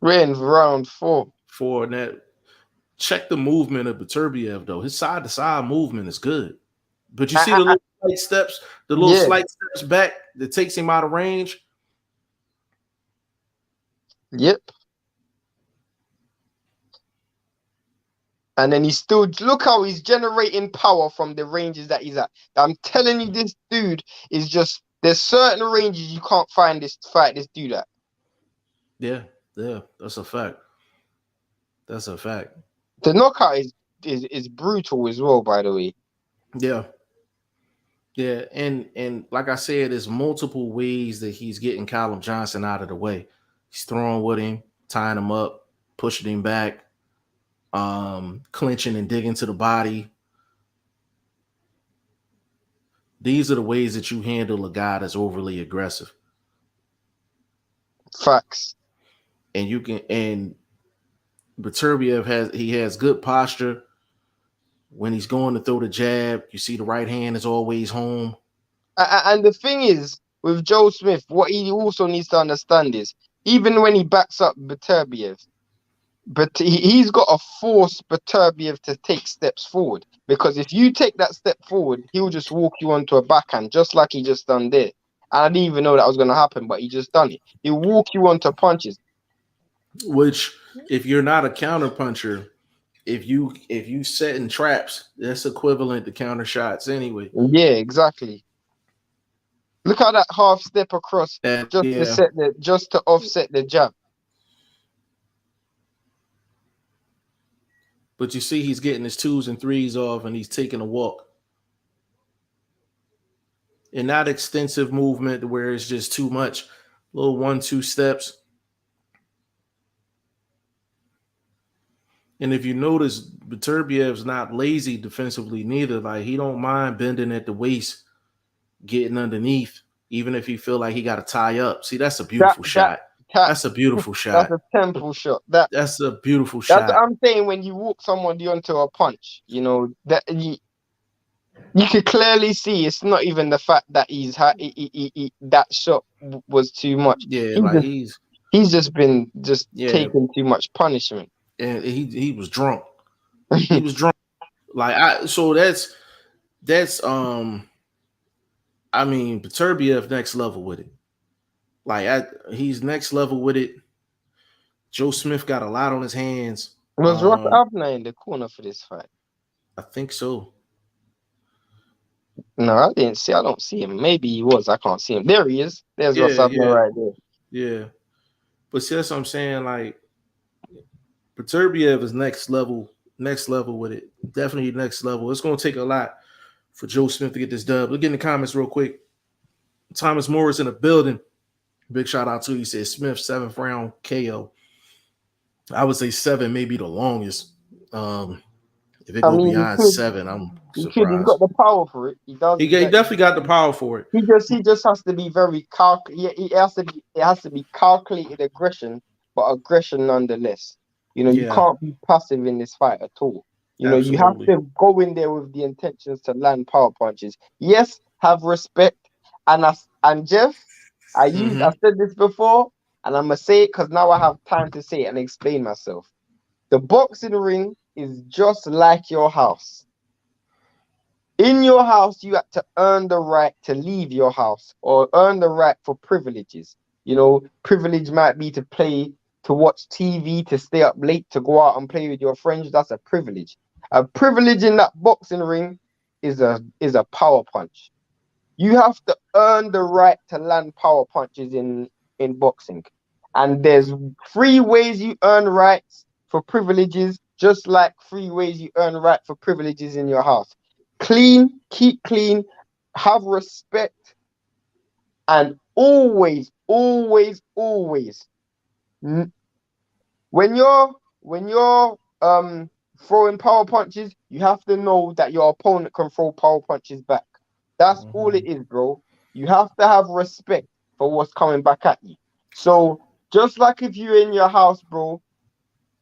We're in round 4. For that, check the movement of Beterbiev though. His side to side movement is good, but you see the little slight steps, slight steps back that takes him out of range. Yep. And then he's still, look how he's generating power from the ranges that he's at. I'm telling you, this dude is just, there's certain ranges you can't fight this dude at. Yeah, that's a fact. That's a fact. The knockout is brutal as well, by the way. Yeah. Yeah, and like I said, there's multiple ways that he's getting Callum Johnson out of the way. He's throwing with him, tying him up, pushing him back, clinching and digging to the body. These are the ways that you handle a guy that's overly aggressive. Facts. And you can, and Beterbiev has good posture. When he's going to throw the jab, you see the right hand is always home. And the thing is, with Joe Smith, what he also needs to understand is, even when he backs up Beterbiev, but he's got to force Beterbiev to take steps forward. Because if you take that step forward, he'll just walk you onto a backhand, just like he just done there. And I didn't even know that was going to happen, but he just done it. He'll walk you onto punches. Which, if you're not a counter puncher, if you set in traps, that's equivalent to counter shots anyway. Yeah, exactly. Look at that half step across just to offset the jab. But you see he's getting his 2s and 3s off and he's taking a walk. And not extensive movement where it's just too much. Little 1-2 steps. And if you notice, Beterbiev's not lazy defensively neither. Like, he don't mind bending at the waist, getting underneath, even if he feel like he got to tie up. See, that's a beautiful shot. That's a beautiful shot. That's a temple shot. That's a beautiful shot. That's what I'm saying. When you walk somebody onto a punch, you know, that you can clearly see it's not even the fact that that shot was too much. Yeah, he's just been taking too much punishment. And he was drunk. He was drunk. So that's I mean, Beterbiev next level with it. He's next level with it. Joe Smith got a lot on his hands. Was Ross Abner in the corner for this fight? I think so. No, I didn't see. I don't see him. Maybe he was. I can't see him. There he is. There's Ross Abner right there. Yeah. But see, that's what I'm saying. Like, Beterbiev is next level with it. Definitely next level. It's going to take a lot for Joe Smith to get this dub. Look in the comments real quick. Thomas Morris in the building. Big shout out to you. He said Smith 7th round KO. I would say 7 may be the longest. If it goes beyond 7, I'm surprised. He's got the power for it. He definitely got the power for it. He just has to be very it has to be calculated aggression, but aggression nonetheless. You know, you can't be passive in this fight at all. You know, you have to go in there with the intentions to land power punches. Yes, have respect. And Jeff, I said this before, and I'm gonna say it because now I have time to say it and explain myself. The boxing ring is just like your house. In your house, you have to earn the right to leave your house or earn the right for privileges. You know, privilege might be to watch TV, to stay up late, to go out and play with your friends. That's a privilege. A privilege in that boxing ring is a power punch. You have to earn the right to land power punches in boxing. And there's 3 ways you earn rights for privileges, just like 3 ways you earn right for privileges in your house. Clean, keep clean, have respect, and always, always, always, when you're throwing power punches, you have to know that your opponent can throw power punches back. That's all it is, bro. You have to have respect for what's coming back at you. So just like if you're in your house, bro,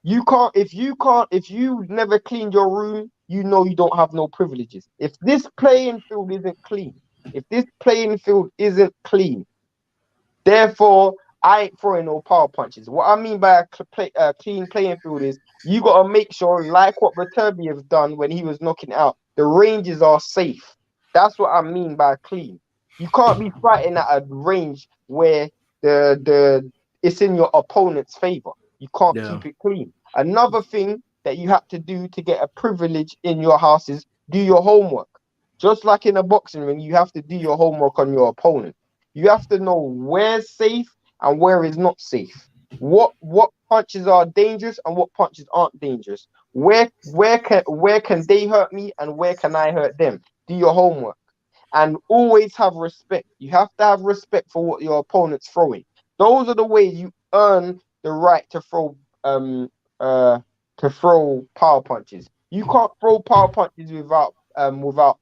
if you never cleaned your room, you know you don't have no privileges. If this playing field isn't clean, therefore I ain't throwing no power punches. What I mean by a clean playing field is you gotta make sure, like what Beterbiev done when he was knocking out, the ranges are safe. That's what I mean by clean. You can't be fighting at a range where the it's in your opponent's favor. You can't Yeah. keep it clean. Another thing that you have to do to get a privilege in your house is do your homework. Just like in a boxing ring, you have to do your homework on your opponent. You have to know where's safe and where is not safe. What punches are dangerous and what punches aren't dangerous. Where can they hurt me and where can I hurt them? Do your homework. And always have respect. You have to have respect for what your opponent's throwing. Those are the ways you earn the right to throw power punches. You can't throw power punches without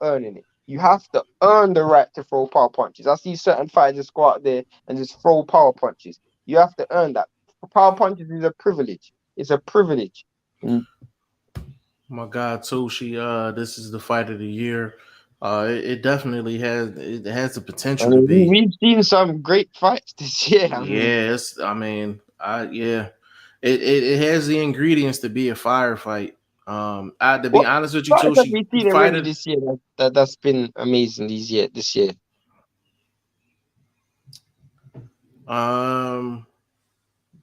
earning it. You have to earn the right to throw power punches. I see certain fighters just go out there and just throw power punches. You have to earn that. Power punches is a privilege. It's a privilege. My God, Toshi, this is the fight of the year. It definitely has the potential to be. We've seen some great fights this year. Yes, it has the ingredients to be a firefight. To be honest with you, Fights have Toshi, we seen already this year that's been amazing this year.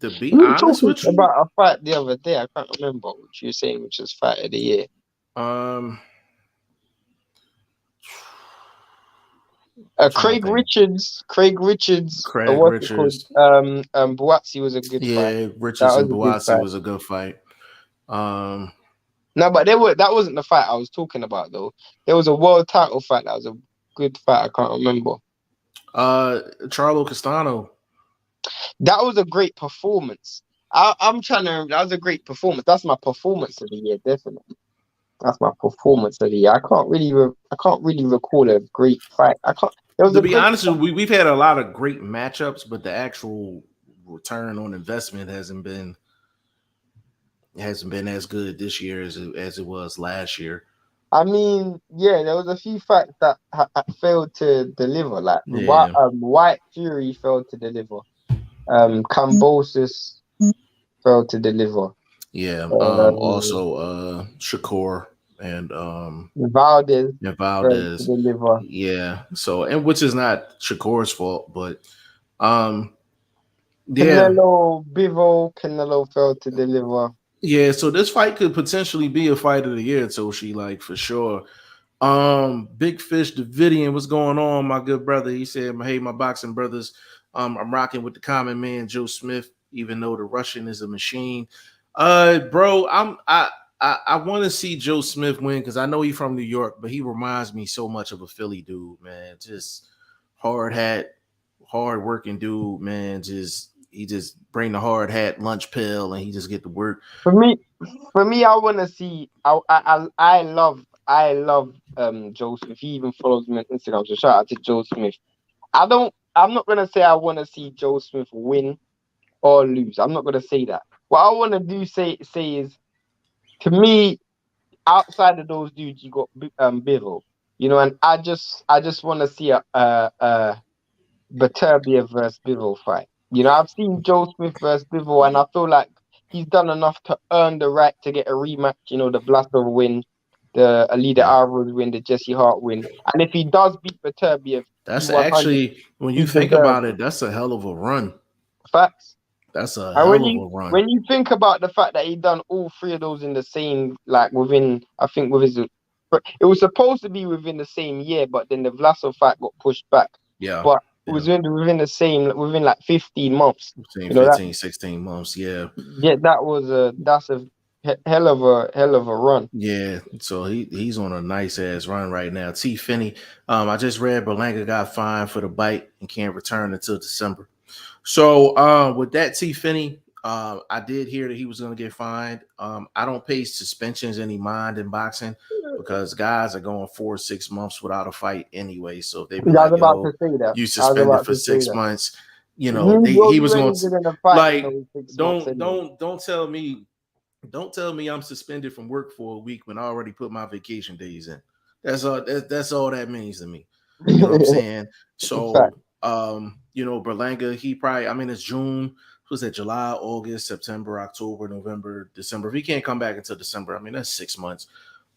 To be honest with you, about a fight the other day, I can't remember what you were saying, which was fight of the year. Craig Richards. What's it called? Buatsi was a good fight. Yeah, Richards and Buatsi was a good fight. No, but that wasn't the fight I was talking about though. There was a world title fight that was a good fight. I can't remember. Charlo Castano. That was a great performance. I'm trying to remember. That was a great performance. That's my performance of the year, definitely. That's my performance of the year. I can't really recall a great fight. To be honest, we've had a lot of great matchups, but the actual return on investment hasn't been as good this year as it was last year. I mean, yeah, there was a few fights that failed to deliver. Like White Fury failed to deliver. Kambosos failed to deliver. Yeah. Also, Shakur and Valdez. Deliver. Yeah. So, and which is not Shakur's fault, but Canelo Bivol failed to deliver. Yeah, so this fight could potentially be a fight of the year, Toshi, like for sure. Big Fish Davidian, what's going on, my good brother? He said, "Hey, my boxing brothers, I'm rocking with the common man, Joe Smith, even though the Russian is a machine." Bro, I want to see Joe Smith win because I know he's from New York, but he reminds me so much of a Philly dude, man. Just hard working dude, man. He just bring the hard hat lunch pill and he just get to work. For me, I want to see. I love Joe Smith. He even follows me on Instagram, so shout out to Joe Smith. I'm not gonna say I want to see Joe Smith win or lose. I'm not gonna say that. What I want to say is, to me, outside of those dudes, you got Bivol, and I just want to see a Beterbiev versus Bivol fight. I've seen Joe Smith versus Bivol, and I feel like he's done enough to earn the right to get a rematch. The Blasov win, the Alida Alvarez win, the Jesse Hart win. And if he does beat Beterbiev, that's actually, when you think about it, that's a hell of a run. Facts. That's a hell of a run. When you think about the fact that he done all three of those in the same, like within, I think it was supposed to be within the same year, but then the Vlasov fight got pushed back. Yeah. But it was within like 15 months. 16 months, yeah. Yeah, that's a hell of a run. Yeah, so he's on a nice ass run right now. T. Finney, I just read Berlanga got fined for the bite and can't return until December. So with that, T. Finney, I did hear that he was going to get fined. I don't pay suspensions any mind in boxing because guys are going 4 or 6 months without a fight anyway. So if they be like, "Yo, you suspended for 6 months," he was going to like, don't tell me Don't tell me I'm suspended from work for a week when I already put my vacation days in. That's all. That's all that means to me. You know what I'm saying? Fact. So, Berlanga, he probably. I mean, it's June. Was that July, August, September, October, November, December? If he can't come back until December, I mean that's 6 months.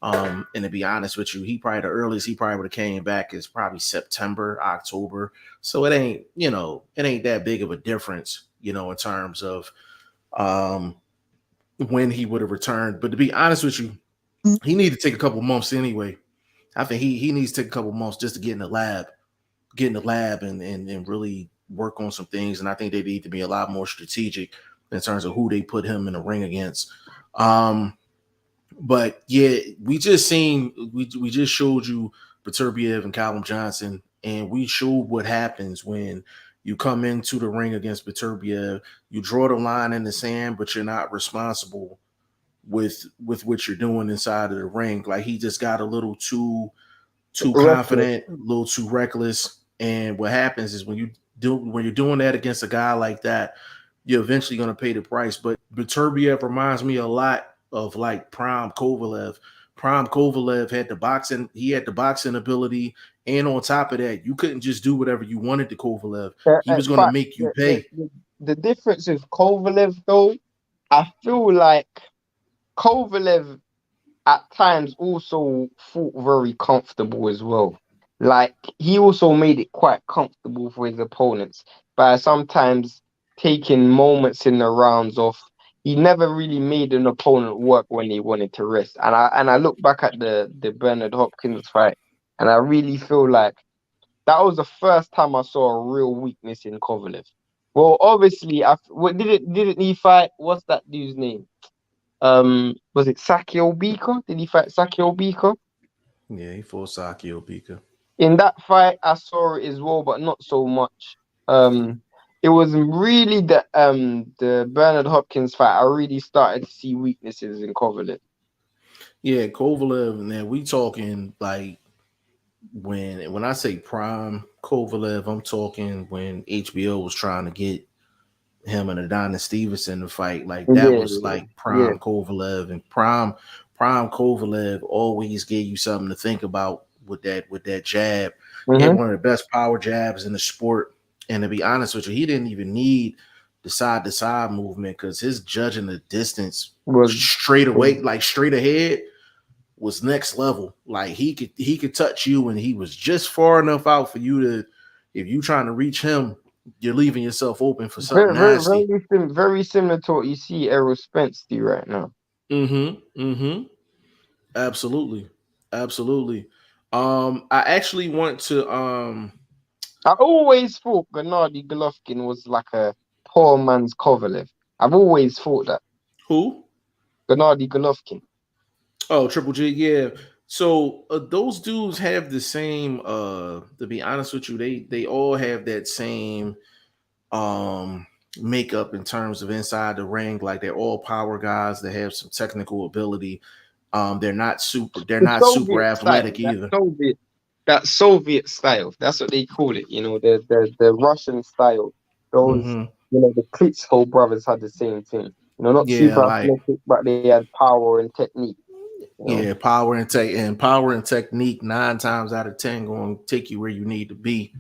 And to be honest with you, he probably the earliest he probably would have came back is probably September, October. So it ain't that big of a difference, in terms of um when he would have returned. But to be honest with you, he needs to take a couple months anyway. I think he needs to take a couple months just to get in the lab and really work on some things. And I think they need to be a lot more strategic in terms of who they put him in the ring against. But yeah, we just showed you Beterbiev and Callum Johnson, and we showed what happens when you come into the ring against Beterbiev. You draw the line in the sand, but you're not responsible with what you're doing inside of the ring. Like he just got a little too Reckless. confident, a little too reckless. And what happens is when you're doing that against a guy like that, you're eventually going to pay the price. But Beterbiev reminds me a lot of like Prime Kovalev. Prime Kovalev had the boxing, he had the boxing ability, and on top of that, you couldn't just do whatever you wanted to Kovalev. He In was going to fact, make you pay. the difference with Kovalev, though, I feel like Kovalev at times also fought very comfortable as well. Like he also made it quite comfortable for his opponents by sometimes taking moments in the rounds off. He never really made an opponent work when they wanted to rest. And I look back at the Bernard Hopkins fight, and I really feel like that was the first time I saw a real weakness in Kovalev. Well, obviously, what didn't he fight? What's that dude's name? Was it Sakio Bika? Did he fight Sakio Bika? Yeah, he fought Saki Obika. In that fight, I saw it as well, but not so much. It was really the Bernard Hopkins fight. I really started to see weaknesses in Kovalev. Yeah, Kovalev, and we talking like when I say prime Kovalev, I'm talking when HBO was trying to get him and Adonis Stevenson to fight. Like that Yeah, was like yeah, prime Kovalev, and prime Kovalev always gave you something to think about with that jab. He had mm-hmm. one of the best power jabs in the sport. And to be honest with you, he didn't even need the side to side movement because his judging the distance Was, straight was away, like straight ahead, was next level. Like he could touch you, and he was just far enough out for you to, if you trying to reach him, you're leaving yourself open for something very, very, nasty. very similar to what you see Errol Spence do right now. Mm-hmm. Mm-hmm. Absolutely. Absolutely. I actually want to I always thought Gennady Golovkin was like a poor man's Kovalev. I've always thought that who? Gennady Golovkin. Oh, Triple G, yeah. So those dudes have the same to be honest with you, they all have that same um makeup in terms of inside the ring. Like they're all power guys that have some technical ability. They're The not super Soviet style, athletic either. that Soviet style. That's what they call it. The Russian style. Those, Mm-hmm. the Klitschko brothers had the same thing. Not Yeah, super like athletic, but they had power and technique. You know, yeah, power and technique 9 times out of 10 going to take you where you need to be.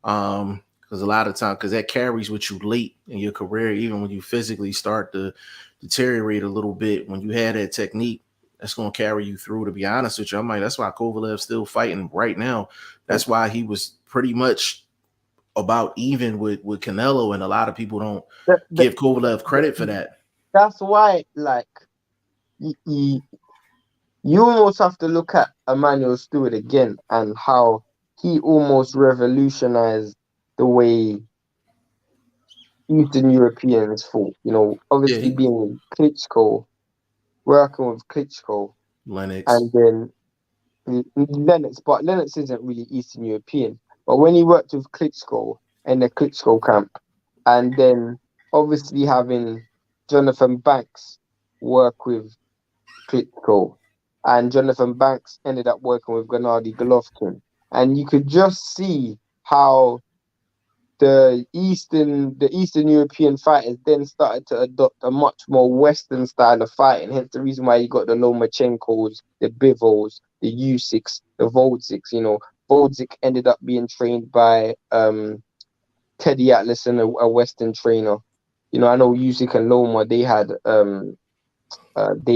Because a lot of time, because that carries with you late in your career, even when you physically start to deteriorate a little bit. When you had that technique, that's going to carry you through. To be honest with you, I'm like, that's why Kovalev's still fighting right now. That's why he was pretty much about even with Canelo, and a lot of people don't the, the, give Kovalev credit for that. that's why, like, you, you almost have to look at Emmanuel Stewart again and how he almost revolutionized the way Eastern Europeans fought. Yeah, Obviously being Klitschko, working with Klitschko, Lennox. and then Lennox. But Lennox isn't really Eastern European. But when he worked with Klitschko in the Klitschko camp, and then obviously having Jonathan Banks work with Klitschko, and Jonathan Banks ended up working with Gennady Golovkin, and you could just see how the Eastern European fighters then started to adopt a much more Western style of fighting. Hence the reason why you got the Lomachenkos, the Bivos, the Usyks, the Voldziks. Voldzik ended up being trained by Teddy Atlas and a Western trainer. I know Usyk and Loma, they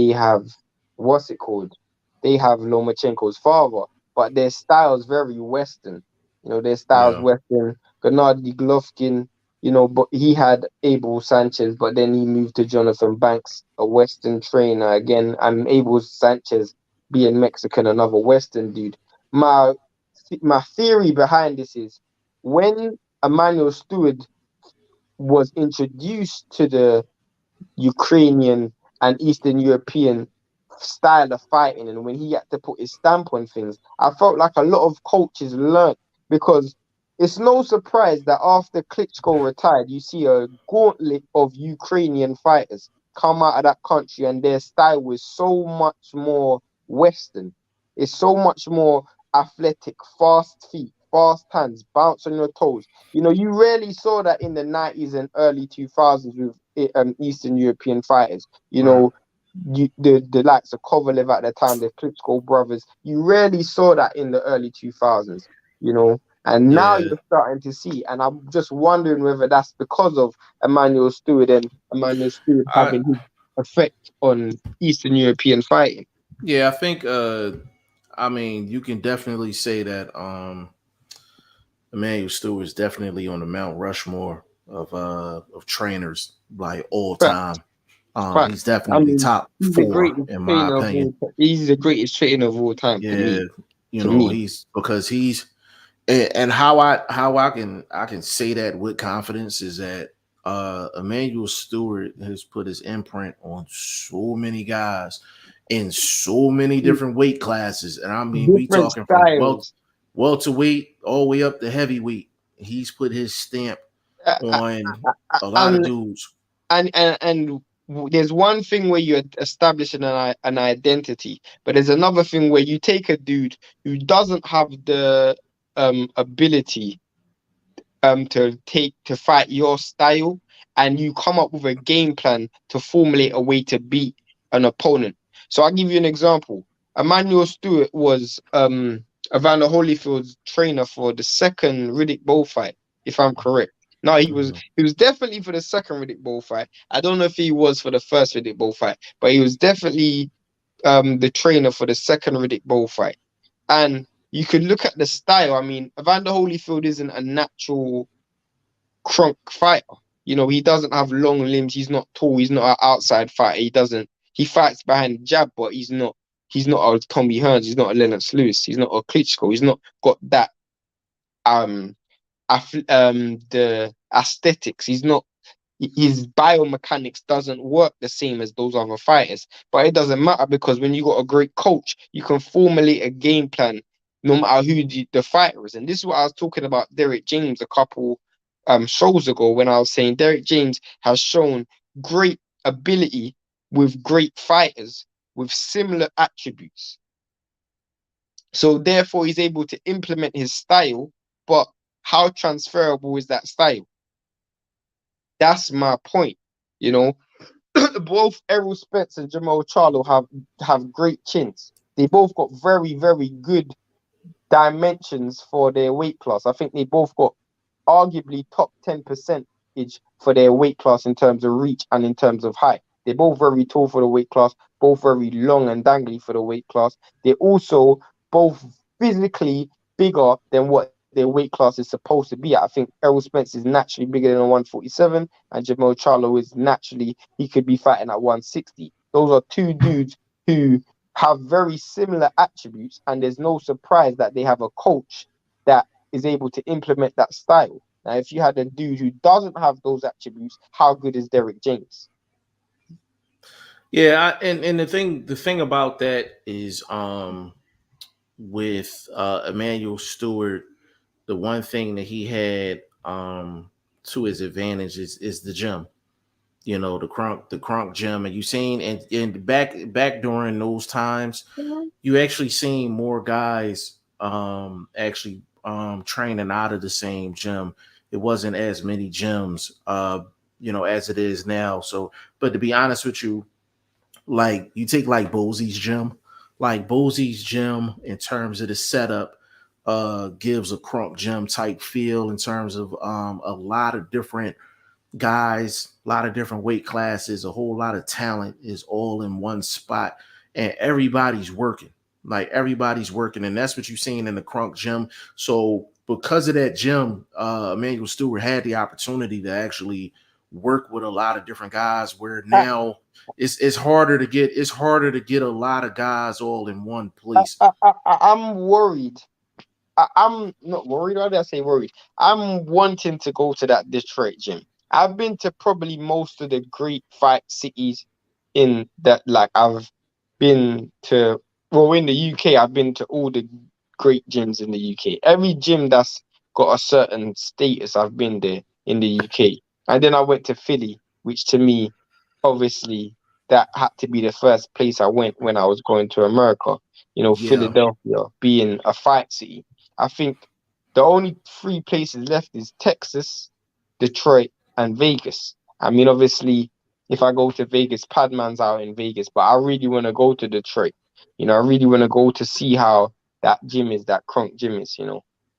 have, what's it called? They have Lomachenko's father, but their style's very Western. Their style's Yeah. Western. Gennady Golovkin, but he had Abel Sanchez, but then he moved to Jonathan Banks, a Western trainer again, and Abel Sanchez being Mexican, another Western dude. My my theory behind this is when Emmanuel Stewart was introduced to the Ukrainian and Eastern European style of fighting, and when he had to put his stamp on things, I felt like a lot of coaches learned, because it's no surprise that after Klitschko retired, you see a gauntlet of Ukrainian fighters come out of that country, and their style was so much more Western. It's so much more athletic, fast feet, fast hands, bounce on your toes. You rarely saw that in the 90s and early 2000s with Eastern European fighters. Right. The likes of Kovalev at the time, the Klitschko brothers. You rarely saw that in the early 2000s. And now Yeah. you're starting to see. And I'm just wondering whether that's because of Emmanuel Stewart and Emmanuel Stewart I having his effect on Eastern European fighting. yeah, I think I mean you can definitely say that Emmanuel Stewart is definitely on the Mount Rushmore of trainers like all Fact, time. fact. He's I definitely mean, top four in my opinion. He's the greatest trainer of all time to Yeah, me. To me. he's because he's and how I can say that with confidence is that Emmanuel Stewart has put his imprint on so many guys in so many different weight classes, and I mean we Different talking from styles. welterweight all the way up to heavyweight. He's put his stamp Uh, uh, on a lot of and dudes. there's one thing where you're establishing an identity, but there's another thing where you take a dude who doesn't have the ability to fight your style, and you come up with a game plan to formulate a way to beat an opponent. So I'll give you an example. Emmanuel Stewart was Evander Holyfield's trainer for the second Riddick Bowe fight, if I'm correct. No, he was Mhm. he was definitely for the second Riddick Bowe fight. I don't know if he was for the first Riddick Bowe fight, but he was definitely the trainer for the second Riddick Bowe fight. And you could look at the style. I mean, Evander Holyfield isn't a natural crunk fighter. He doesn't have long limbs. He's not tall. He's not an outside fighter. He fights behind the jab, but he's not a Tommy Hearns. He's not a Lennox Lewis. He's not a Klitschko. He's not got that um the aesthetics. His biomechanics doesn't work the same as those other fighters. But it doesn't matter, because when you got a great coach, you can formulate a game plan no matter who the fighter is. And this is what I was talking about Derek James a couple shows ago, when I was saying Derek James has shown great ability with great fighters with similar attributes. So therefore he's able to implement his style, but how transferable is that style? That's my point. You know, both Errol Spence and Jamal Charlo have great chins. They both got very, very good dimensions for their weight class. I think they both got arguably top 10 percentage for their weight class in terms of reach and in terms of height. They're both very tall for the weight class, both very long and dangly for the weight class. They're also both physically bigger than what their weight class is supposed to be at. I think Errol Spence is naturally bigger than a 147, and Jamal Charlo is naturally, he could be fighting at 160. Those are two dudes who have very similar attributes, and there's no surprise that they have a coach that is able to implement that style. Now, if you had a dude who doesn't have those attributes, how good is Derek James? Yeah, and the thing about that is with Emmanuel Stewart, the one thing that he had to his advantage is the gym. The crunk gym, and you seen and back during those times, you actually seen more guys actually training out of the same gym. it wasn't as many gyms, as it is now. So, but to be honest with you, like you take like Bosey's gym in terms of the setup, gives a crunk gym type feel in terms of a lot of different guys, a lot of different weight classes, a whole lot of talent is all in one spot, and everybody's working. Like everybody's working, and that's what you're seeing in the Crunk gym. So because of that gym, Emmanuel Stewart had the opportunity to actually work with a lot of different guys. Where I, now it's harder to get a lot of guys all in one I, place. I'm worried. I'm not worried. Why did I say worried? I'm wanting to go to that Detroit gym. I've been to probably most of the great fight cities in that. Like I've been to, well, in the UK, I've been to all the great gyms in the UK. Every gym that's got a certain status, I've been there in the UK. And then I went to Philly, which to me, obviously, that had to be the first place I went when I was going to America. Yeah, Philadelphia being a fight city. I think the only three places left is Texas, Detroit, and Vegas. I mean, obviously, if I go to Vegas, Padman's out in Vegas, but I really want to go to Detroit. I really want to go to see how that Crunk gym is,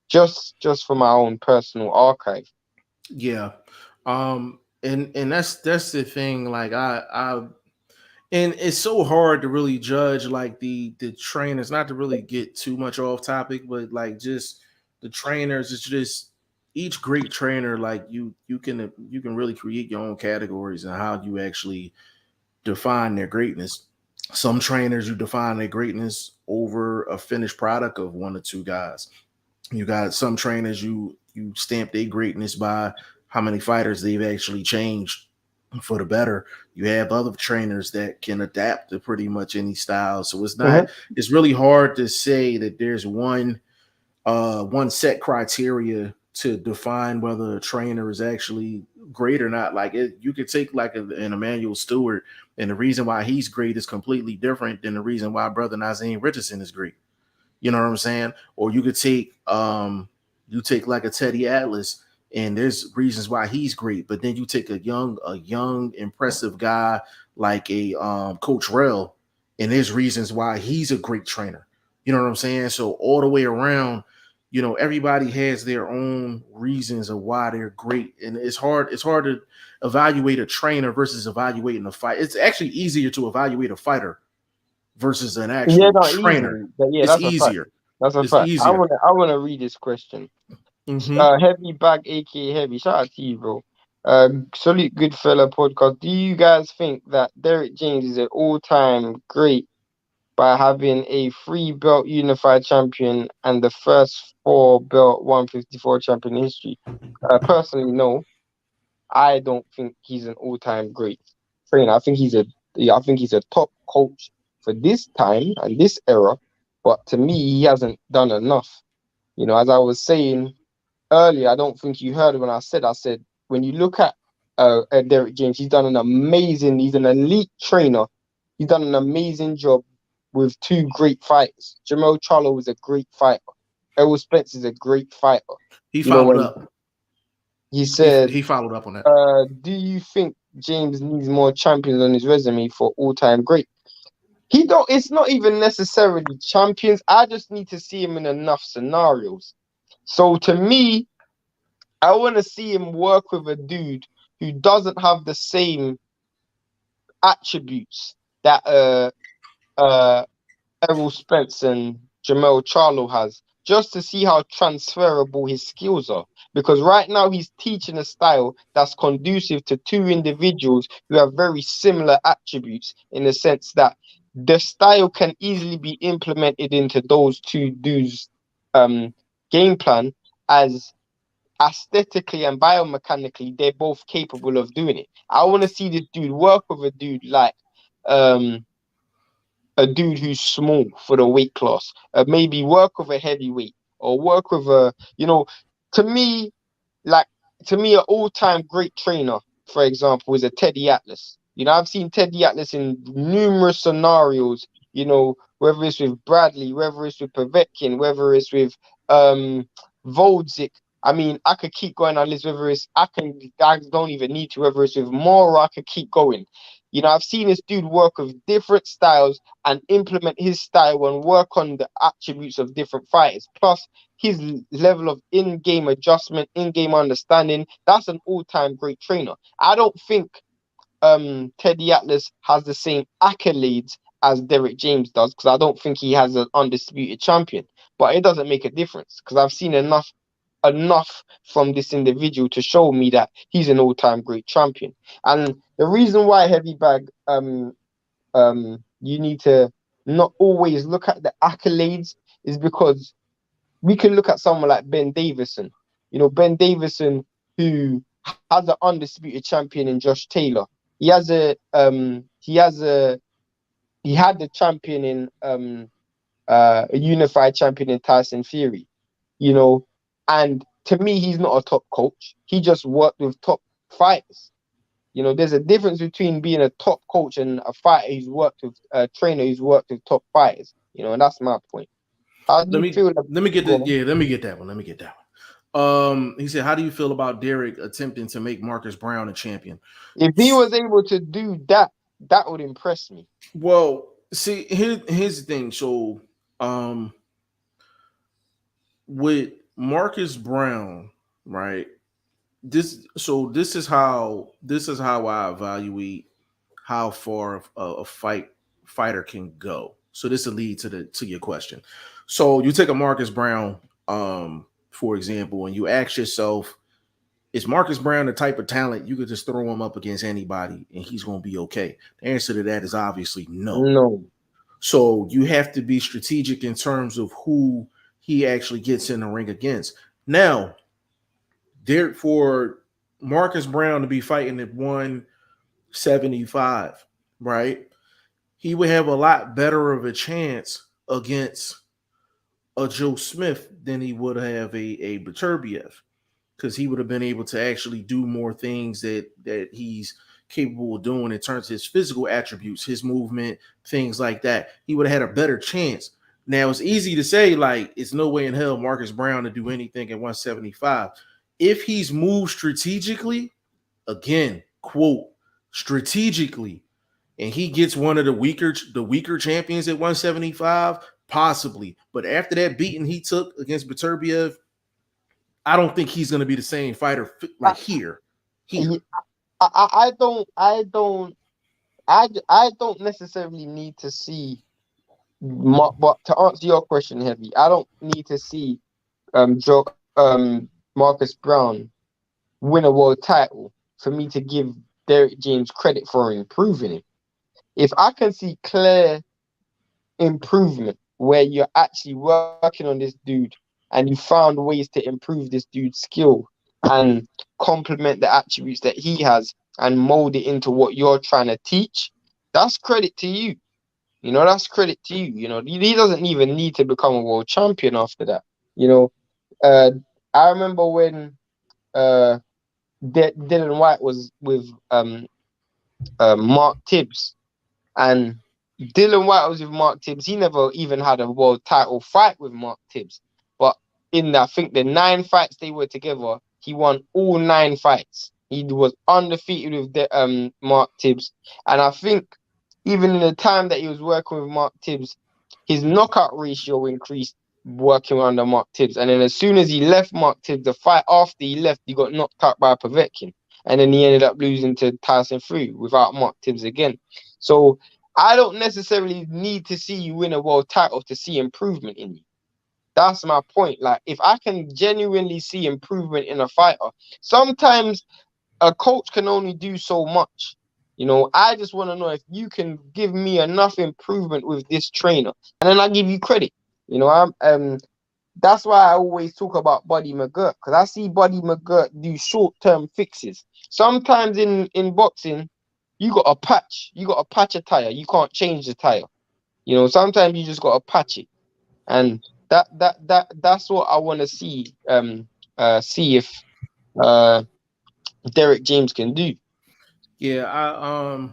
just for my own personal archive. yeah. And that's the thing. Like and it's so hard to really judge like the trainers, not to really get too much off topic, but like just the trainers. It's just each great trainer, like you can really create your own categories and how you actually define their greatness. Some trainers, you define their greatness over a finished product of one or two guys. You got some trainers, you stamp their greatness by how many fighters they've actually changed for the better. You have other trainers that can adapt to pretty much any style. So Mhm. it's really hard to say that there's one set criteria to define whether a trainer is actually great or not. Like you could take like an Emmanuel Stewart, and the reason why he's great is completely different than the reason why brother Nazim Richardson is great. You know what I'm saying? Or you take like a Teddy Atlas, and there's reasons why he's great, but then you take a young impressive guy like a Coach Rell, and there's reasons why he's a great trainer. You know what I'm saying? So all the way around, everybody has their own reasons of why they're great, and it's hard to evaluate a trainer versus evaluating a fight. It's actually easier to evaluate a fighter versus an Yeah, actual no, trainer. easily. But yeah, It's that's a fact. easier. That's a It's fact. I easier. wanna I wanna read this question. Hmm. Heavy Bag, aka Heavy. Shout out to you, bro. Salute Goodfella podcast. Do you guys think that Derek James is an all-time great by having a three belt unified champion and the first four belt 154 champion in history? Personally, no. I don't think he's an all-time great trainer. I think he's a top coach for this time and this era, but to me, he hasn't done enough. As I was saying earlier, I don't think you heard when I said when you look at Derek James, he's an elite trainer. He's done an amazing job with two great fighters. Jamal Charlo was a great fighter. Errol Spence is a great fighter. He You know, followed when up. he He said, he followed up on that. do you think James needs more champions on his resume for all-time great? He don't. It's not even necessarily champions. I just need to see him in enough scenarios. So to me, I want to see him work with a dude who doesn't have the same attributes that uh Errol Spence and Jamel Charlo has, just to see how transferable his skills are. Because right now he's teaching a style that's conducive to two individuals who have very similar attributes in the sense that the style can easily be implemented into those two dudes' um, game plan as aesthetically and biomechanically they're both capable of doing it. I want to see this dude work with a dude like um a dude who's small for the weight class. Maybe work with a heavyweight or work with to me, like an all-time great trainer, for example, is a Teddy Atlas. I've seen Teddy Atlas in numerous scenarios. Whether it's with Bradley, whether it's with Povetkin, whether it's with Voldzik, I mean, I could keep going on this, whether it's I don't even need to, whether it's with more, or I could keep going. You know, I've seen this dude work with different styles and implement his style and work on the attributes of different fighters. Plus, his level of in-game adjustment, in-game understanding. That's an all-time great trainer. I don't think Teddy Atlas has the same accolades as Derek James does, because I don't think he has an undisputed champion. But it doesn't make a difference, because I've seen enough from this individual to show me that he's an all-time great champion. And the reason why heavy bag you need to not always look at the accolades is because we can look at someone like Ben Davison. You know, Ben Davison, who has an undisputed champion in Josh Taylor. He had the champion in a unified champion in Tyson Fury. You know, and to me, he's not a top coach. He just worked with top fighters. You know, there's a difference between being a top coach and a fighter who's worked with a trainer who's worked with top fighters. You know, and that's my point. How do Let you me feel about let me get go the on? yeah, let me get that one. He said, how do you feel about Derek attempting to make Marcus Brown a champion? If he was able to do that, that would impress me. Well, see, here's the thing. So, um, with Marcus Brown, right? This is how I evaluate how far a fighter can go. So this will lead to your question. So you take a Marcus Brown, for example, and you ask yourself, is Marcus Brown the type of talent you could just throw him up against anybody and he's going to be okay? The answer to that is obviously no. No. So you have to be strategic in terms of who he actually gets in the ring against. Now, there for Marcus Brown to be fighting at 175, right? He would have a lot better of a chance against a Joe Smith than he would have a Beterbiev, because he would have been able to actually do more things that he's capable of doing in terms of his physical attributes, his movement, things like that. He would have had a better chance. Now it's easy to say, like, it's no way in hell Marcus Brown to do anything at 175. If he's moved strategically, again, quote, strategically, and he gets one of the weaker champions at 175, possibly. But after that beating he took against Beterbiev, I don't think he's going to be the same fighter I, like here. I, I don't necessarily need to see. But to answer your question, heavy, I don't need to see Joe Marcus Brown win a world title for me to give Derek James credit for improving him. If I can see clear improvement where you're actually working on this dude and you found ways to improve this dude's skill and complement the attributes that he has and mold it into what you're trying to teach, that's credit to you. You know, that's credit to you. You know, he doesn't even need to become a world champion after that. You know, uh, I remember when uh, Dylan White was with Mark Tibbs, and Dylan White was with Mark Tibbs. He never even had a world title fight with Mark Tibbs. But I think the 9 fights they were together, he won all 9 fights. He was undefeated with Mark Tibbs. And I think even in the time that he was working with Mark Tibbs, his knockout ratio increased working under Mark Tibbs. And then as soon as he left Mark Tibbs, the fight after he left, he got knocked out by Povetkin. And then he ended up losing to Tyson Fury without Mark Tibbs again. So I don't necessarily need to see you win a world title to see improvement in you. That's my point. Like, if I can genuinely see improvement in a fighter, sometimes a coach can only do so much. You know, I just want to know if you can give me enough improvement with this trainer, and then I give you credit. You know, that's why I always talk about Buddy McGirt, because I see Buddy McGirt do short-term fixes. Sometimes in boxing, you got to patch a tire. You can't change the tire. You know, sometimes you just got to patch it, and that's what I want to see. See if uh Derek James can do. Yeah,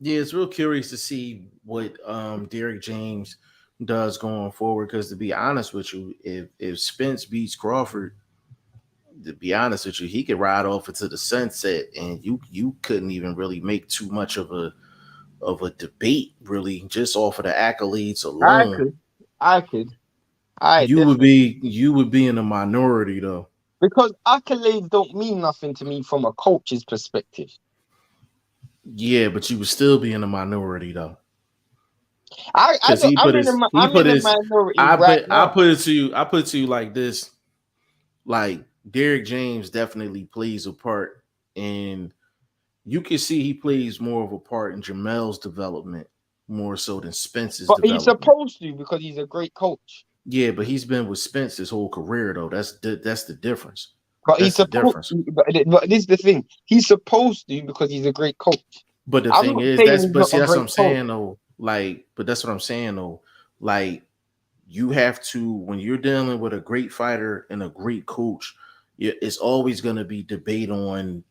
yeah, it's real curious to see what Derek James does going forward. Because to be honest with you, if Spence beats Crawford, to be honest with you, he could ride off into the sunset, and you couldn't even really make too much of a debate, really, just off of the accolades I alone. could, I could, I definitely. You would be in a minority though. Because accolades don't mean nothing to me from a coach's perspective. Yeah, but you would still be in a minority though. I Because don't, he I'm put in a his minority right I now. put it to you, I put it to you like this. Like Derrick James definitely plays a part, and you can see he plays more of a part in Jamel's development more so than Spence's But he's development. supposed to because he's a great coach. Yeah, but he's been with Spence his whole career though. That's the difference. But he's That's the supposed difference. to, but this is the thing. He's supposed to because he's a great coach. But the I'm thing not is, saying he's not a that's what great I'm coach. saying though. Like, but that's what I'm saying though. Like, you have to, when you're dealing with a great fighter and a great coach, it's always going to be debate on,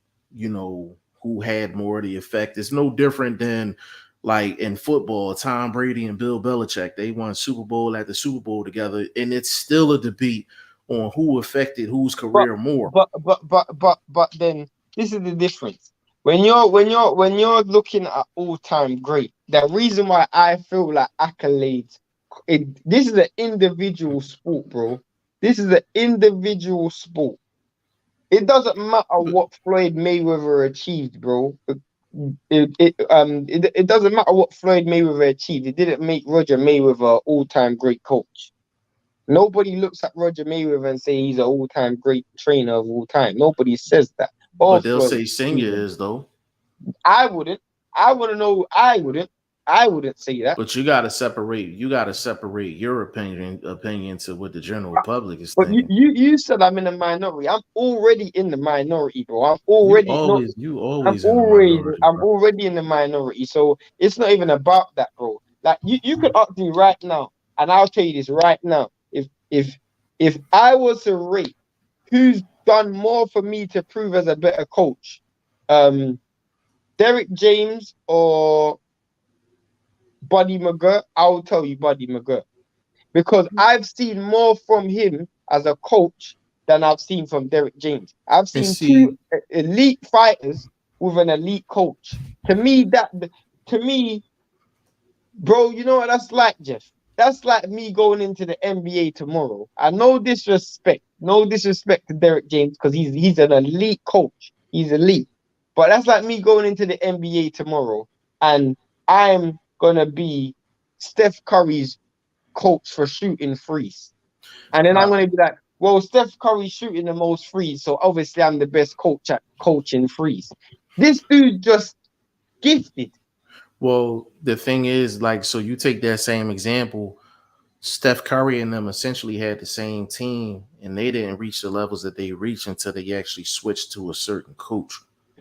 who had more of the effect. It's no different than like in football, Tom Brady and Bill Belichick. They won Super Bowl after Super Bowl together, and it's still a debate on who affected whose But career more. but then this is the difference. When you're looking at all-time great, the reason why I feel like accolades, this is an individual sport, bro. This is an individual sport. It doesn't matter what Floyd Mayweather achieved, bro. It doesn't matter what Floyd Mayweather achieved. It didn't make Roger Mayweather an all-time great coach. Nobody looks at Roger Mayweather and say he's an all-time great trainer of all time. Nobody says that. Or But they'll Floyd say Senior even. is though. I wouldn't. I want to know. I wouldn't. I wouldn't say that. But you got to separate. You got to separate your opinion to what the general public is But you, thinking. you you said I'm in a minority. I'm already in the minority, bro. I'm already not. You always in the minority, I'm bro. already in the minority. So it's not even about that, bro. Like you could ask me right now, and I'll tell you this right now. If I was to rate who's done more for me to prove as a better coach, Derrick James or Buddy McGirt, I'll tell you Buddy McGirt. Because I've seen more from him as a coach than I've seen from Derrick James. I've And seen see, two elite fighters with an elite coach. To me, bro, you know what that's like, Jeff? That's like me going into the NBA tomorrow. No disrespect to Derrick James because he's an elite coach. He's elite. But that's like me going into the NBA tomorrow and I'm gonna be Steph Curry's coach for shooting threes. And then I'm uh, going to be like, well, Steph Curry's shooting the most threes, so obviously I'm the best coach at coaching threes. This dude just gifted. well, the thing is, like, so you take that same example. Steph Curry and them essentially had the same team, and they didn't reach the levels that they reached until they actually switched to a certain coach.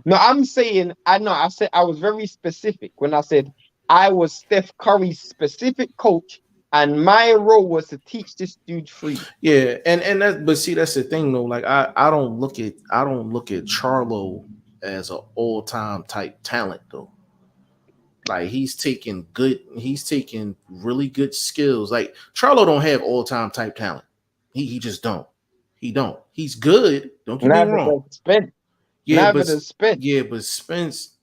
No, I'm saying, I said I was very specific when I said I was Steph Curry's specific coach, and my role was to teach this dude free. Yeah, and that, but see, that's the thing though. Like, I don't look at Charlo as an all time type talent though. Like he's taking really good skills. Like Charlo don't have all time type talent. He just don't. He don't. He's good. Don't get me Neither wrong. does Spence. Yeah, Neither but does Spence. yeah, but Spence.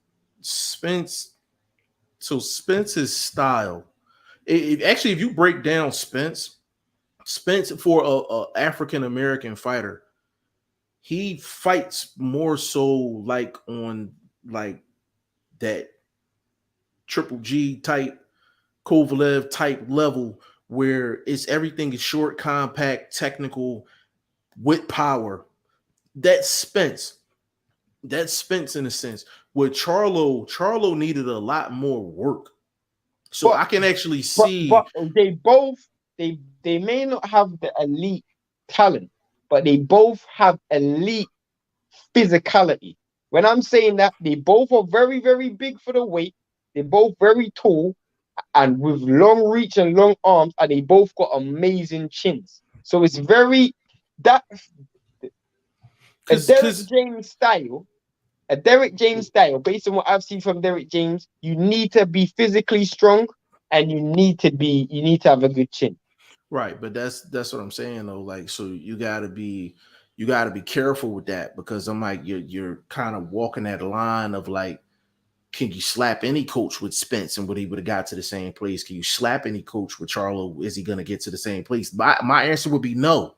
So Spence's style. Actually, if you break down Spence for a African American fighter, he fights more so like on like that Triple G type, Kovalev type level where it's everything is short, compact, technical, with power. That's Spence. That's Spence in a sense. With Charlo needed a lot more work. So But I can actually but see. they both they may not have the elite talent, but they both have elite physicality. When I'm saying that, they both are very, very big for the weight. They're both very tall and with long reach and long arms, and they both got amazing chins. So it's very that a Derrick Because James style, a Derrick James style, based on what I've seen from Derrick James, you need to be physically strong and you need to have a good chin. right, but that's what I'm saying though. Like, so you gotta be you got to be careful with that because I'm like you're kind of walking that line of like, can you slap any coach with Spence and would he would have got to the same place? Can you slap any coach with Charlo? Is he going to get to the same place? My answer would be no.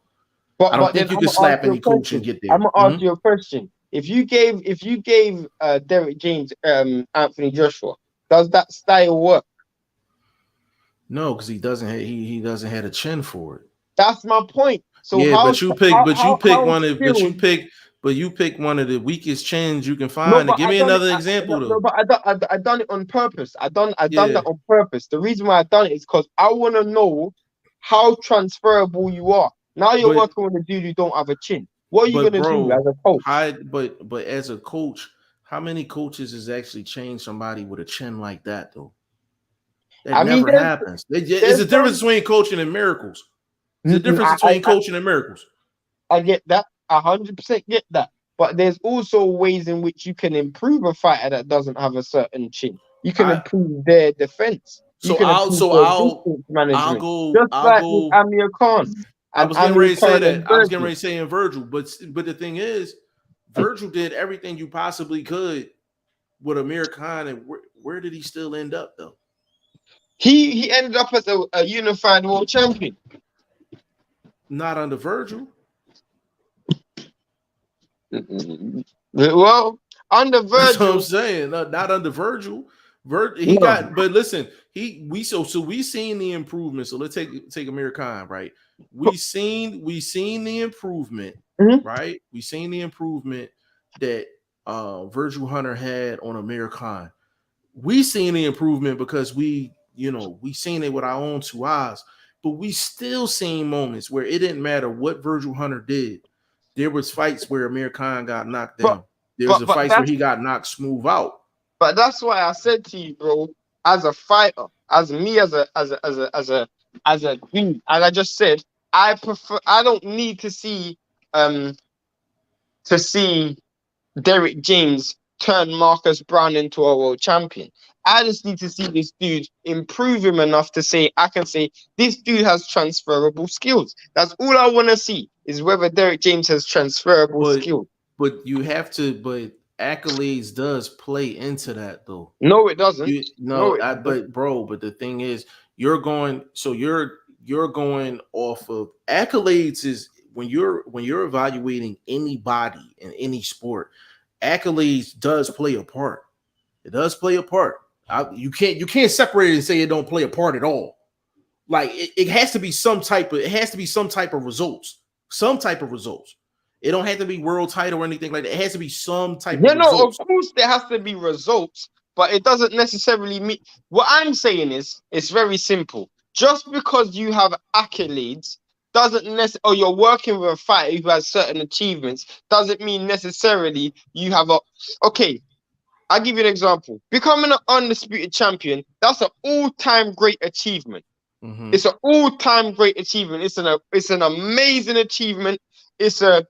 I don't But then think you I'm can gonna ask slap you a any coach and question. get I'm there. gonna ask you a question. If you gave Derek James Anthony Joshua, does that style work? No, because he doesn't have a chin for it. That's my point. So Yeah, how but skilled? you pick one of the weakest chins you can No, find. And but give I me done it. another example No, though. but I done it on purpose. I done Yeah, that on purpose. The reason why I done it is because I want to know how transferable you are. Now you're but working with a dude who don't have a chin. What are you but gonna do as bro, a coach? but as a coach, how many coaches has actually changed somebody with a chin like that though? That I mean, never happens. It's there's a difference some. between coaching and miracles. There's a difference between coaching and miracles. I get that. 100% get that. But there's also ways in which you can improve a fighter that doesn't have a certain chin. You can I improve their defense. You so can I'll improve so their I'll distance management. Just I'll like with go. Amir Khan I and was getting Amir ready to say Khan that. and I was getting Virgil. ready to say in Virgil, but the thing is, Virgil did everything you possibly could with Amir Khan, and where did he still end up though? He ended up as a unified world champion. Not under Virgil. Well, under That's what I'm Virgil, saying. Not under Virgil. He no. got, but listen, so we seen the improvement. So let's take Amir Khan, right? We seen the improvement, Mhm. right? We seen the improvement that Virgil Hunter had on Amir Khan. We seen the improvement because we seen it with our own two eyes, but we still seen moments where it didn't matter what Virgil Hunter did. There was fights where Amir Khan got knocked But down. There's but a but fights where that's he got knocked smooth out. But that's why I said to you, bro, as a fighter, as me as a dude, and I just said, I don't need um to see Derek James turn Marcus Brown into a world champion. I just need to see this dude improve him enough to say I can say this dude has transferable skills. That's all I want to see is whether Derek James has transferable But skills. but accolades does play into that though. No, it doesn't. You No, no, it doesn't. but the thing is, you're going off of accolades is when you're evaluating anybody in any sport, accolades does play a part. It does play a part. You can't separate it and say it don't play a part at all. Like it has to be some type of results. Some type of results. It don't have to be world title or anything like that. It has to be some type of Yeah, no, of results. course there has to be results, but it doesn't necessarily mean what I'm saying is it's very simple. Just because you have accolades doesn't necessarily, or you're working with a fighter who has certain achievements, doesn't mean necessarily you have a. Okay, I'll give you an example. Becoming an undisputed champion, that's an all-time great achievement. Mm-hmm. It's an all-time great achievement. It's an amazing achievement. It's a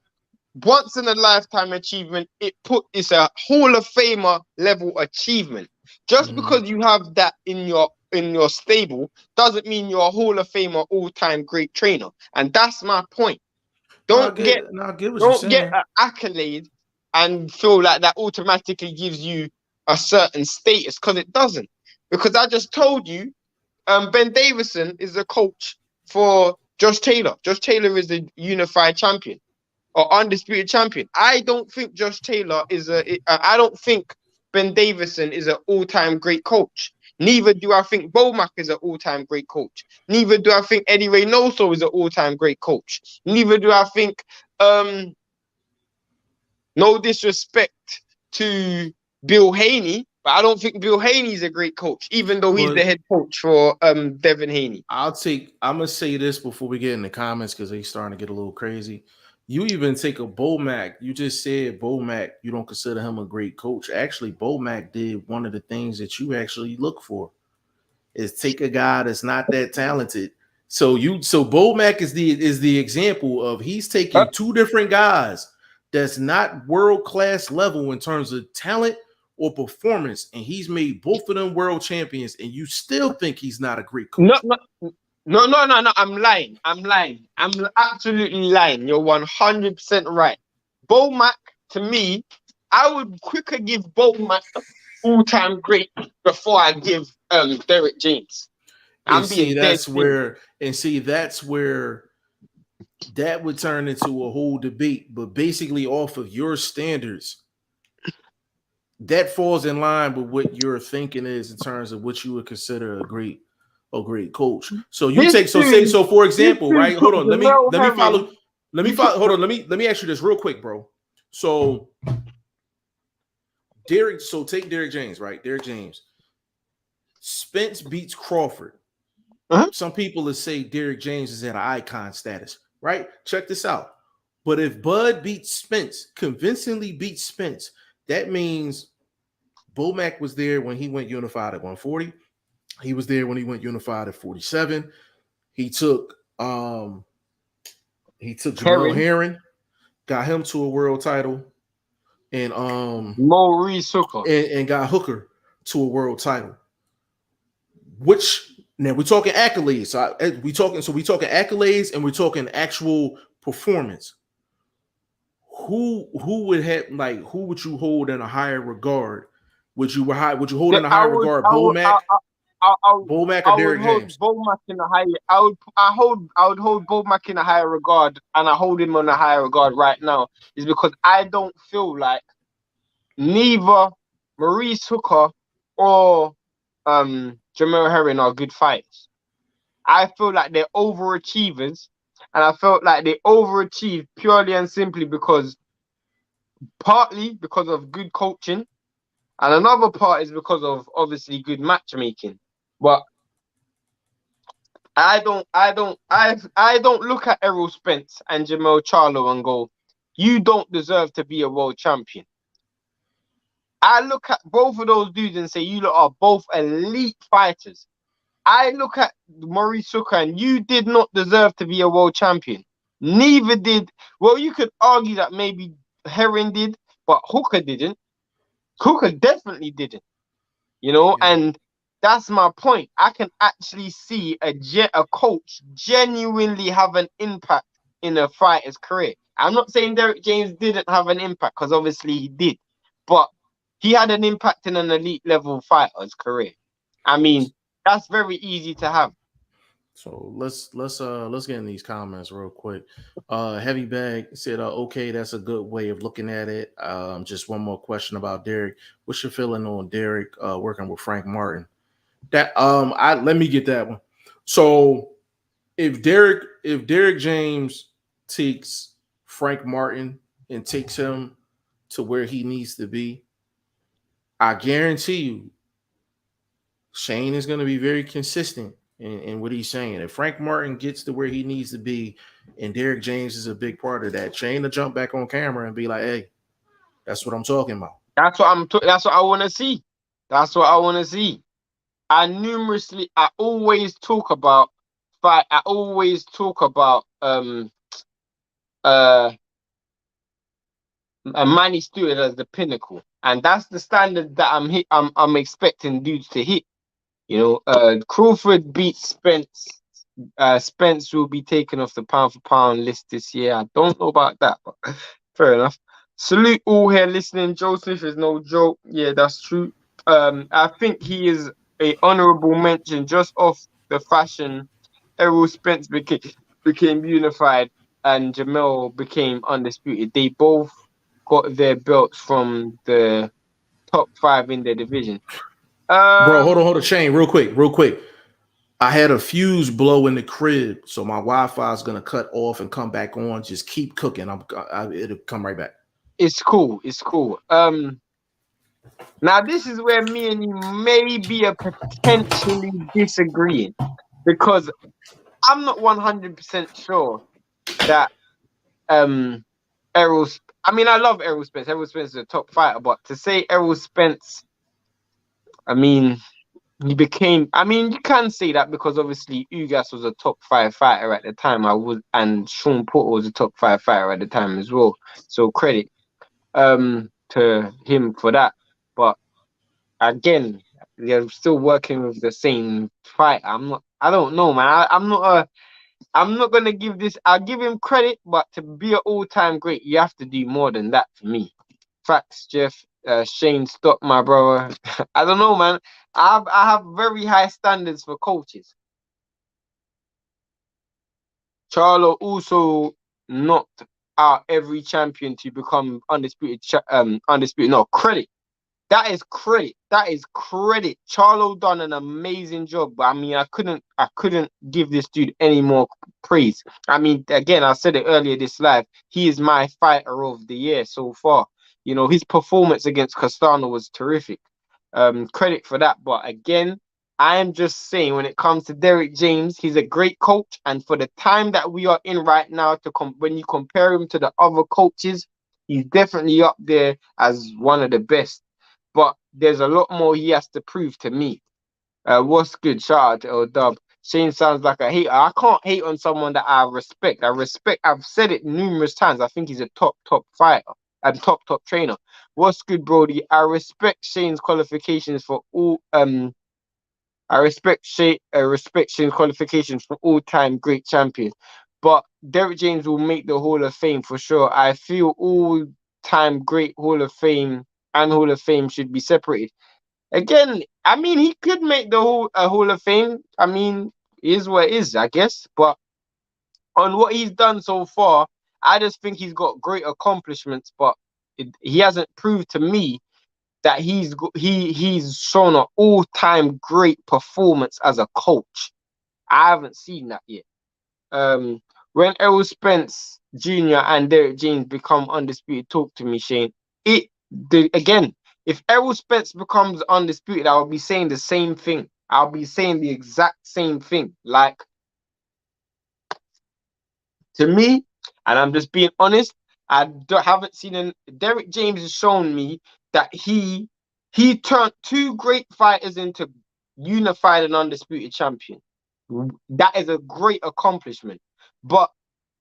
once in a lifetime achievement. It's a Hall of Famer level achievement. Just Mm-hmm. because you have that in your stable doesn't mean you're a Hall of Famer all time great trainer. And that's my point. Don't get I get what you're don't get saying. an accolade and feel like that automatically gives you a certain status because it doesn't. Because I just told you, Ben Davison is a coach for Josh Taylor. Josh Taylor is the unified champion or undisputed champion. I don't think Josh Taylor is I don't think Ben Davison is an all-time great coach. Neither do I think Bomac is an all-time great coach. Neither do I think Eddie Reynoso is an all-time great coach. Neither do I think, no disrespect to Bill Haney, but I don't think Bill Haney is a great coach, even though he's the But head coach for Devin Haney. I'm gonna say this before we get in the comments because they starting to get a little crazy. You even take a Bomac. You just said Bomac. You don't consider him a great coach. Actually, Bomac did one of the things that you actually look for is take a guy that's not that talented. So Bomac is the example of he's taking two different guys that's not world class level in terms of talent or performance, and he's made both of them world champions, and you still think he's not a great coach. No, No. I'm lying. I'm absolutely lying. You're 100% right. Bomac, to me, I would quicker give Bomac all-time great before I give Derek James. And I'm see, being dead that's serious. where, that would turn into a whole debate. But basically, off of your standards, that falls in line with what your thinking is in terms of what you would consider a great coach. So you This take dude, so for this example, dude right? Hold took on, Jamel let me Herring. follow He took hold on, let me ask you this real quick, bro. So take Derek James, right? Derek James. Spence beats Crawford. uh-huh. Some people would say Derek James is at an icon status, right? Check this out. But if Bud beats Spence, convincingly beats Spence, that means Bomac was there when he went unified at 140. He was there when he went unified at 47. He took Jamel Herring, Herring, got him to a world title, and Maurice Hooker. and got Hooker to a world title. Which now we're talking accolades. We talking accolades and we're talking actual performance. Who would have like who would you hold in a higher regard? Would you hold in a I higher would, regard I would, Bomac or I would Derrick hold James? Bomac in a higher. I would hold Bomac in a higher regard, and I hold him on a higher regard right now. Is because I don't feel like neither Maurice Hooker or Jamel Herring are good fighters. I feel like they're overachievers, and I felt like they overachieved purely and simply partly because of good coaching, and another part is because of obviously good matchmaking. But I don't look at Errol Spence and Jamel Charlo and go, you don't deserve to be a world champion. I look at both of those dudes and say, you lot are both elite fighters. I look at Maurice Hooker and you did not deserve to be a world champion. Neither did, well, you could argue that maybe Herring did, but Hooker didn't. Hooker definitely didn't, Yeah. and that's my point. I can actually see a coach genuinely have an impact in a fighter's career. I'm not saying Derek James didn't have an impact, because obviously he did, but he had an impact in an elite level fighter's career. I mean, that's very easy to have. So let's get in these comments real quick. Heavy Bag said, okay, that's a good way of looking at it. Just one more question about Derek. What's your feeling on Derek working with Frank Martin? That I let me get that one. So if Derek James takes Frank Martin and takes him to where he needs to be, I guarantee you Shane is going to be very consistent in what he's saying. If Frank Martin gets to where he needs to be, and Derek James is a big part of that, Shane to jump back on camera and be like, "Hey, that's what I'm talking about." That's what I want to see. That's what I want to see. I always talk about fight. I always talk about uh a Manny Stewart as the pinnacle, and that's the standard that I'm expecting dudes to hit. Crawford beats Spence. Spence will be taken off the pound for pound list this year. I don't know about that, but fair enough. Salute all here listening. Joe Smith is no joke. Yeah, that's true. I think he is a honourable mention just off the fashion. Errol Spence became unified and Jamel became undisputed. They both got their belts from the top 5 in their division. Bro, Um, hold on, Shane, real quick. I had a fuse blow in the crib, so my Wi-Fi is gonna cut off and come back on. Just keep cooking. It'll come right back. it's cool. It's cool. Now this is where me and you may be a potentially disagreeing, because I'm not 100% sure that um I mean, I love Errol Spence. Errol Spence is a top fighter, but to say Errol Spence, I mean, I mean, you can say that because obviously Ugas was a top 5 fighter at the time. And Sean Porter was a top 5 fighter at the time as well. So credit to him for that. But again, they're still working with the same fighter. I don't know, man. I'm not gonna give this. I'll give him credit, but to be an all-time great, you have to do more than that for me. Facts, Jeff. Shane, stop, my brother. I don't know, man. I have very high standards for coaches. Charlo also knocked out every champion to become undisputed. Undisputed. No credit. That is credit. That is credit. Charlo done an amazing job, but I mean, I couldn't give this dude any more praise. I mean, again, I said it earlier this live. He is my fighter of the year so far. You know, his performance against Castano was terrific. Credit for that. But again, I am just saying, when it comes to Derek James, he's a great coach, and for the time that we are in right now, when you compare him to the other coaches, he's definitely up there as one of the best, but there's a lot more he has to prove to me. What's good? Shout out to L Dub. Shane sounds like a hater. I can't hate on someone that I respect. I respect. I've said it numerous times. I think he's a top fighter and top trainer. What's good, Brody? I respect Shane's qualifications for all. I respect Shane's qualifications for all-time great champions. But Derek James will make the Hall of Fame for sure. I feel all-time great Hall of Fame and Hall of Fame should be separated. Again, I mean, he could make the Hall of Fame. I mean, it is what it is, I guess. But on what he's done so far, I just think he's got great accomplishments, but he hasn't proved to me that he's shown an all-time great performance as a coach. I haven't seen that yet. When Errol Spence Jr. and Derek James become undisputed, talk to me, Shane. Again, if Errol Spence becomes undisputed, I'll be saying the same thing. I'll be saying the exact same thing. Like, to me, and I'm just being honest, haven't seen Derek James has shown me that he turned two great fighters into unified and undisputed champion. That is a great accomplishment. But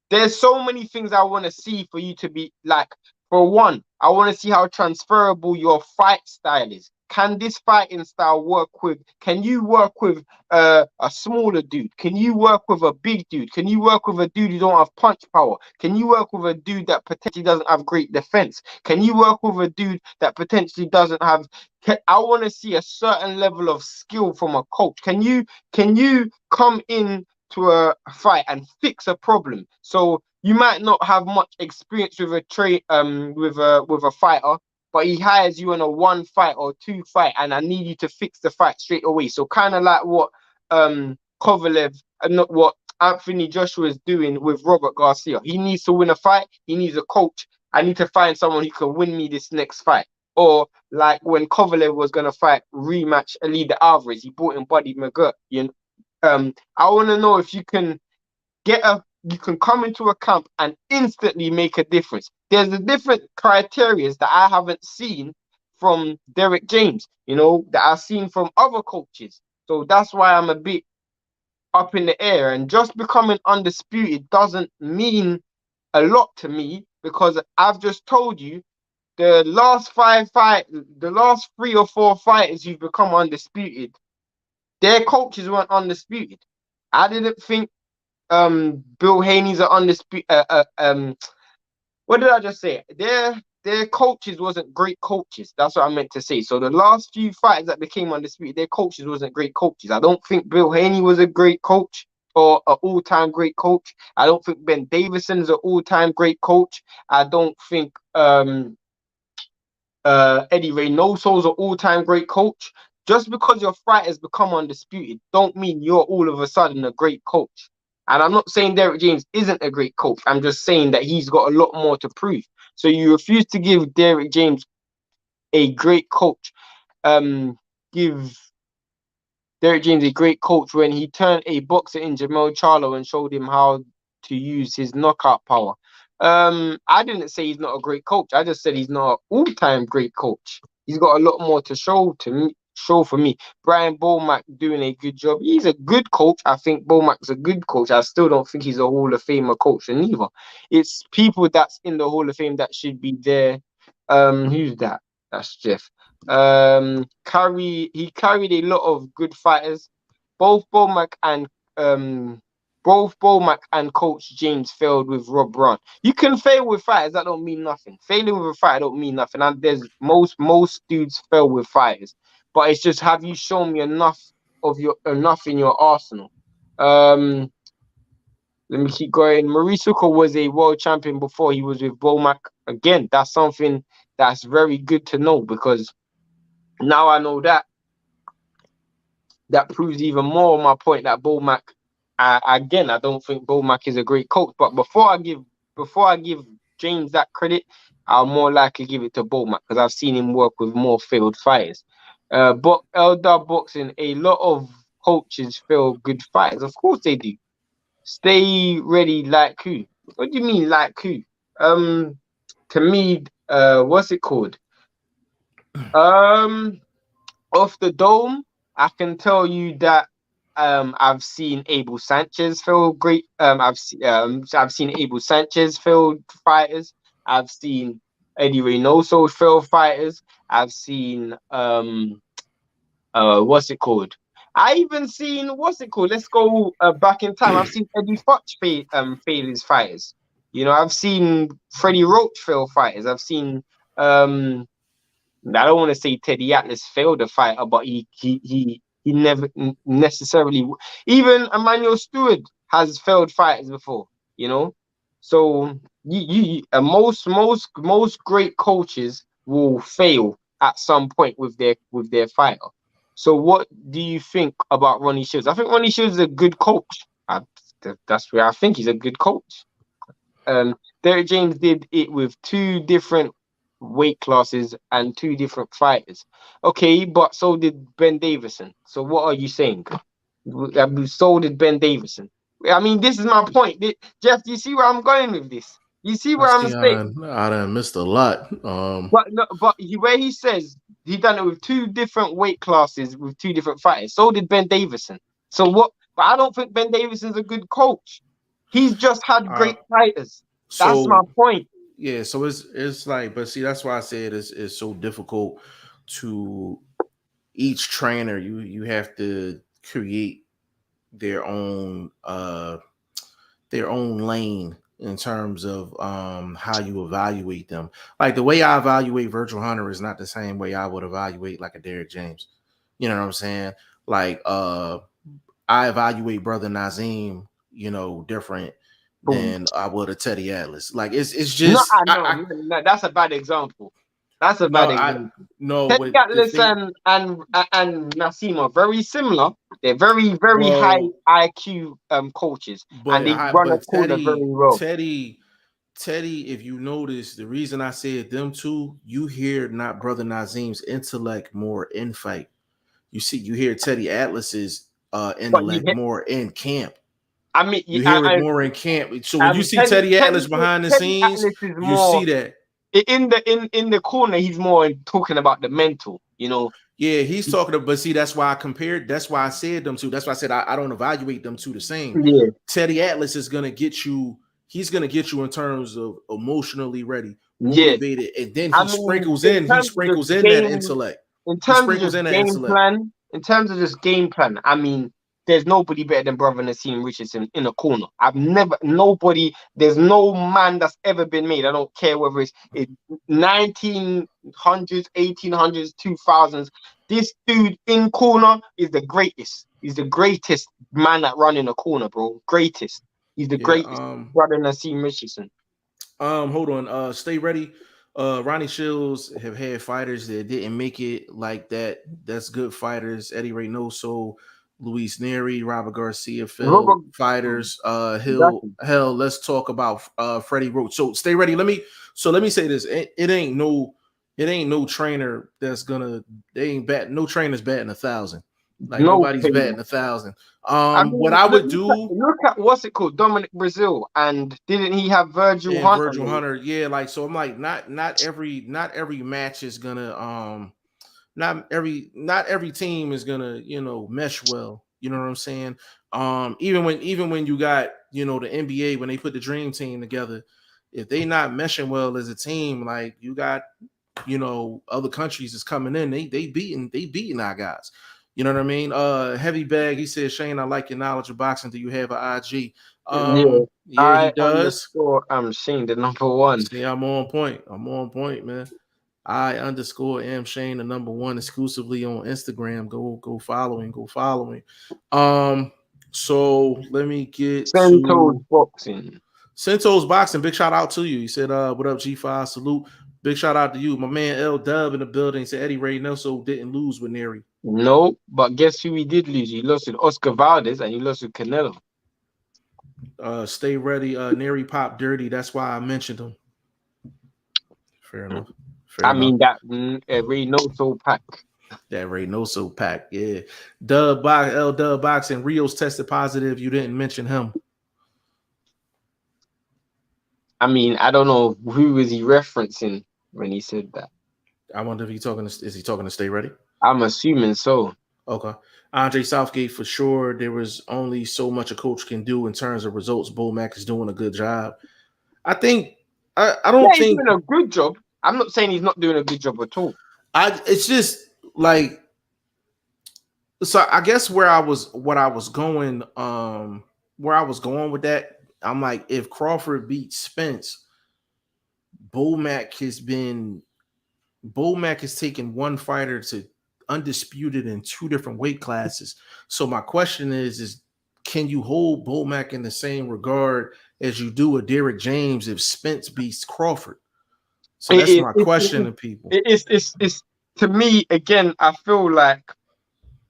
there's so many things I want to see for you to be like. For one, I want to see how transferable your fight style is. Can this fighting style work with? Can you work with a smaller dude? Can you work with a big dude? Can you work with a dude who don't have punch power? Can you work with a dude that potentially doesn't have great defense? Can you work with a dude that potentially doesn't have? I want to see a certain level of skill from a coach. Can you come in to a fight and fix a problem? So you might not have much experience with a fighter, but he hires you in a one fight or two fight, and I need you to fix the fight straight away. So kind of like what Kovalev, not what Anthony Joshua is doing with Robert Garcia. He needs to win a fight. He needs a coach. I need to find someone who can win me this next fight. Or like when Kovalev was gonna fight rematch Alida Alvarez, he brought in Buddy McGirt. I want to know if you can you can come into a camp and instantly make a difference. There's a different criteria that I haven't seen from Derek James, that I've seen from other coaches. So that's why I'm a bit up in the air. And just becoming undisputed doesn't mean a lot to me, because I've just told you the last the last 3 or 4 fighters who've become undisputed, their coaches weren't undisputed. I didn't think Bill Haney's are undisputed. What did I just say? Their coaches wasn't great coaches. That's what I meant to say. So the last few fighters that became undisputed, their coaches wasn't great coaches. I don't think Bill Haney was a great coach or an all-time great coach. I don't think Ben Davison is an all-time great coach. I don't think Eddie Reynoso is an all-time great coach. Just because your fighters become undisputed don't mean you're all of a sudden a great coach. And I'm not saying Derek James isn't a great coach. I'm just saying that he's got a lot more to prove. So you refuse to give Derek James a great coach. Give Derek James a great coach when he turned a boxer in Jamel Charlo and showed him how to use his knockout power. I didn't say he's not a great coach. I just said he's not an all-time great coach. He's got a lot more to show for me. Brian Bomack doing a good job. He's a good coach. I think Bomack's a good coach. I still don't think he's a Hall of Famer coach neither. It's people that's in the Hall of Fame that should be there. Who's that? That's Jeff. He carried a lot of good fighters. both Bomac and Coach James failed with Rob Brown. You can fail with fighters, that don't mean nothing. Failing with a fighter don't mean nothing. And there's most dudes fail with fighters, but it's just, have you shown me enough in your arsenal? Let me keep going. Maurice Hooker was a world champion before he was with Bomac. Again, that's something that's very good to know, because now I know that. That proves even more my point that Bomac. Again, I don't think Bomac is a great coach. But before I give James that credit, I'll more likely give it to Bomac, because I've seen him work with more failed fighters. But LW Boxing, a lot of coaches fail good fighters. Of course they do. Stay ready, like who? What do you mean, like who? To me, what's it called? Off the dome, I can tell you that I've seen Abel Sanchez fail great. I've seen Abel Sanchez fail fighters. I've seen Eddie Reynoso fail fighters. I've seen what's it called? I even seen, what's it called? Let's go back in time. I've seen Eddie Futch fail his fighters. You know, I've seen Freddie Roach fail fighters. I've seen I don't want to say Teddy Atlas failed a fighter, but he never necessarily. Even Emmanuel Stewart has failed fighters before, you know. So most great coaches will fail at some point with their fighter. So what do you think about Ronnie Shields? I think Ronnie Shields is a good coach. That's where I think he's a good coach. Derek James did it with two different weight classes and two different fighters. Okay, but so did Ben Davison. So what are you saying? So did Ben Davison. I mean, this is my point. Jeff, do you see where I'm going with this? You see I where I'm see. saying? I done missed a lot. But no, where he says he done it with two different weight classes with two different fighters. So did Ben Davison. So what? But I don't think Ben Davison's a good coach. He's just had Uh, great fighters. That's my so point. yeah, so it's like, but see, that's why I said it's so difficult to each trainer. You have to create their own lane in terms of how you evaluate them. Like the way I evaluate Virtual Hunter is not the same way I would evaluate like a Derek James. You know what I'm saying? Like I evaluate Brother Nazim, different than I would a Teddy Atlas. Like it's No, just no, that's a bad example. That's a no, bad I example. no, Ted but the Atlas thing, and Nassim are very similar. They're very high well, IQ coaches, and they run a but corner very well. Teddy, if you notice, the reason I said them two, you hear not Brother Nazim's intellect more in fight. You hear Teddy Atlas's But you intellect hit, more in camp. I mean, You hear it more in camp. So when you see Teddy Atlas behind the Teddy scenes, Atlas is you more see that. in the corner. He's more talking about the mental. You know. Yeah, he's talking about, but see, that's why I compared, that's why I said them two. That's why I said I don't evaluate them two the same. Yeah. Teddy Atlas is gonna get you, he's gonna get you in terms of emotionally ready, Yeah. motivated, and then I mean, he sprinkles in that intellect. He sprinkles in that intellect. in terms of just game plan, I mean, there's nobody better than Brother Nassim Richardson in a corner. There's no man that's ever been made. I don't care whether it's 1900s, 1800s, 2000s. This dude in corner is the greatest. He's the greatest man that run in a corner, bro. Greatest. He's the Yeah. greatest. Brother Nassim Richardson. Hold on. Stay ready. Ronnie Shields have had fighters that didn't make it like that. That's good fighters. Eddie Reynoso, Luis Neri, Robert Garcia, Phil Robert, fighters. exactly. Let's talk about Freddie Roach. So stay ready. Let me say this. It ain't no trainer that's gonna, no trainer's batting 1,000. Like No nobody's pain. batting 1,000. I What mean, I would do, look at what's it called, Dominic Brazil, and didn't he have Virgil and Hunter? Virgil Hunter, yeah, like, so I'm like, not every match is gonna not every team is gonna, mesh well. You know what I'm saying? Even when you got, the NBA, when they put the dream team together, if they not meshing well as a team, like, you got, other countries is coming in, they beating our guys. You know what I mean? Heavy bag. He said, Shane, I like your knowledge of boxing. Do you have an IG? Yeah. Yeah, he I does. underscore I'm Shane, the number one. See, I'm on point. I'm on point, man. I underscore am Shane, the number one, exclusively on Instagram. Go following, go following. So let me get Sento's to boxing. Sento's boxing. Big shout out to you. He said, what up, G5? Salute. Big shout out to you. My man L Dub in the building. He said Eddie Ray Nelson didn't lose with Neri. No, but guess who he did lose? He lost with Oscar Valdez and he lost with Canelo. Stay ready. Neri Pop Dirty. That's why I mentioned him. Fair enough. Fair I enough. mean that Reynoso pack. That Reynoso pack, yeah. L Dub Boxing. Rios tested positive. You didn't mention him. I mean, I don't know who was he referencing when he said that. I wonder if is he talking to Stay Ready? I'm assuming so. Okay. Andre Southgate, for sure. There was only so much a coach can do in terms of results. Bull Mac is doing a good job. I think I don't He's think doing a good job. I'm not saying he's not doing a good job at all. It's just like, so I guess where I was going with that, I'm like, if Crawford beats Spence, Bull Mac has taken one fighter to undisputed in two different weight classes. So my question is can you hold Bull Mac in the same regard as you do a Derrick James if Spence beats Crawford? So that's my question to people. It's to me, again, I feel like,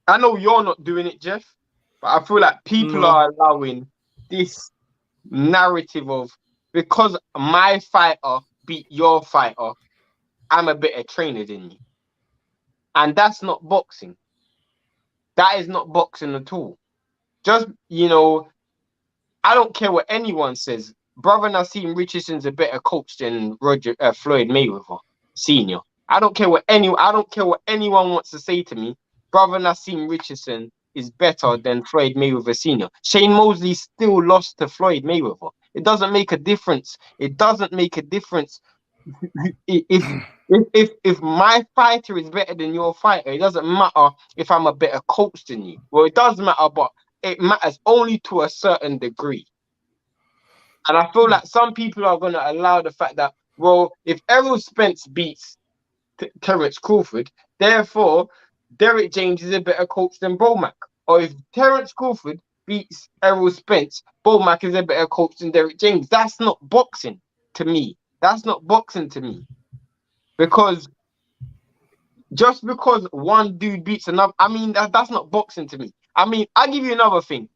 I know you're not doing it, Jeff, but I feel like people are allowing this narrative of, because my fighter beat your fighter, I'm a better trainer than you. And that's not boxing. That is not boxing at all. Just, I don't care what anyone says. Brother Nassim Richardson's a better coach than Floyd Mayweather Senior. I don't care what anyone wants to say to me. Brother Nassim Richardson is better than Floyd Mayweather Senior. Shane Mosley still lost to Floyd Mayweather. It doesn't make a difference. It doesn't make a difference. If my fighter is better than your fighter, it doesn't matter if I'm a better coach than you. Well, it does matter, but it matters only to a certain degree. And I feel like some people are going to allow the fact that, well, if Errol Spence beats Terence Crawford, therefore Derrick James is a better coach than Bomac. Or if Terence Crawford beats Errol Spence, Bomac is a better coach than Derrick James. That's not boxing to me. That's not boxing to me. Because just because one dude beats another, I mean, that's not boxing to me. I mean, I'll give you another thing.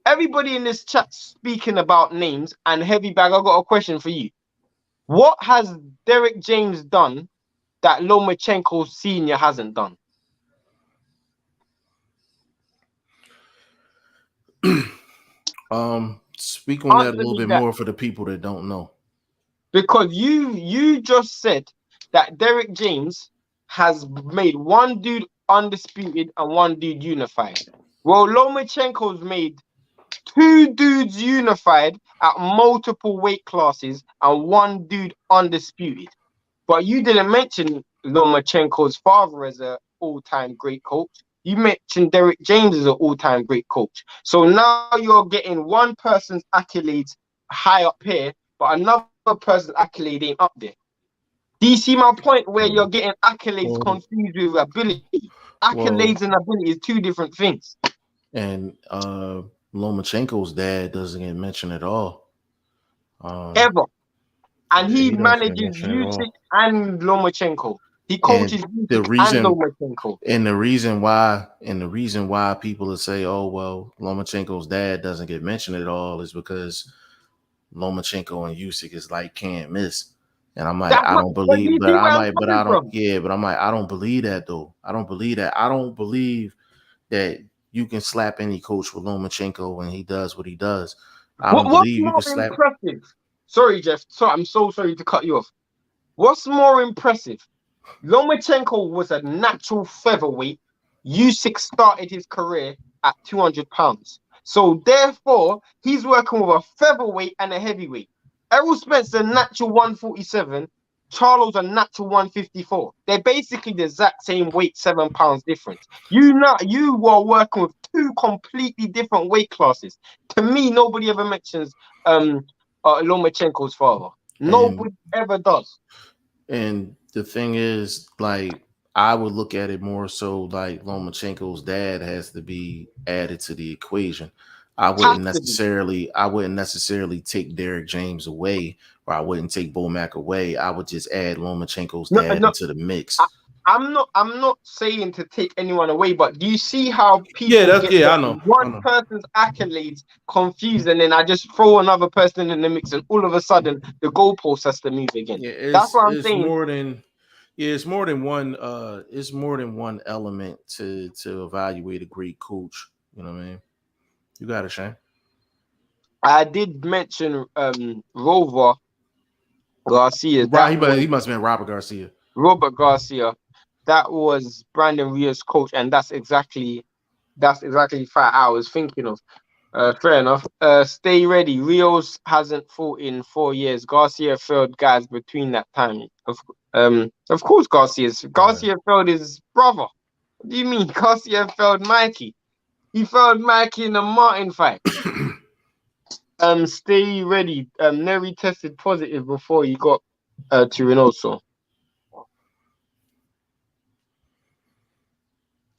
Everybody in this chat speaking about names, and Heavy Bag, I got a question for you. What has Derrick James done that Lomachenko Sr. hasn't done? Speak on that a little bit more for the people that don't know. Because you just said that Derrick James has made one dude undisputed and one dude unified. Well, Lomachenko's made two dudes unified at multiple weight classes and one dude undisputed. But you didn't mention Lomachenko's father as an all-time great coach. You mentioned Derrick James as an all-time great coach. So now you're getting one person's accolades high up here, but another person's accolade ain't up there. Do you see my point where you're getting accolades confused with ability? Accolades and ability is two different things. And Lomachenko's dad doesn't get mentioned at all. Ever. And he manages Usyk and Lomachenko. He coaches Usyk and Lomachenko. And the reason why people will say, oh, well, Lomachenko's dad doesn't get mentioned at all is because Lomachenko and Usyk is like can't miss. And I'm like, I don't believe that though. I don't believe that. I don't believe that you can slap any coach with Lomachenko when he does what he does. I don't believe you can slap. Sorry, Jeff. I'm so sorry to cut you off. What's more impressive? Lomachenko was a natural featherweight. Usyk started his career at 200 pounds. So therefore, he's working with a featherweight and a heavyweight. Errol Spence, a natural 147. Charlo's a natural 154. They're basically the exact same weight, 7 pounds difference. You are working with two completely different weight classes. To me, nobody ever mentions Lomachenko's father. And Nobody ever does. and the thing is, like, I would look at it more so like Lomachenko's dad has to be added to the equation. Has to be. I wouldn't necessarily take Derek James away, or I wouldn't take Bomac away. I would just add Lomachenko's No, dad no, into the mix. I, I'm not saying to take anyone away, but do you see how Yeah, people that's get yeah, I know. I one know. person's accolades confused, and then I just throw another person in the mix, and all of a sudden the goalpost has to move again. Yeah, That's what I'm it's saying. more than yeah, it's more than one element to evaluate a great coach. You know what I mean? You got it, Shane. I did mention Rover Garcia. Right, That was he must have been Robert Garcia. Robert Garcia. That was Brandon Rios' coach, and that's exactly 5 hours thinking of. Fair enough. Stay ready. Rios hasn't fought in 4 years. Garcia failed guys between that time. Of course, Right. Garcia failed his brother. What do you mean? Garcia failed Mikey. He failed Mikey in the Martin fight. Stay ready. Neri tested positive before he got to Reynoso.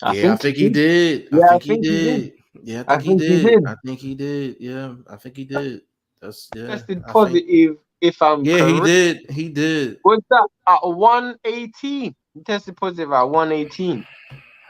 I Yeah, I think think he he did. did. I Yeah, I think he think he did. did. Yeah, I I think he think he did. did. I think he did. Yeah, I think he did. That's yeah. Tested I think positive, if I'm yeah, he correct. did. He did. Was that at 118? He tested positive at 118.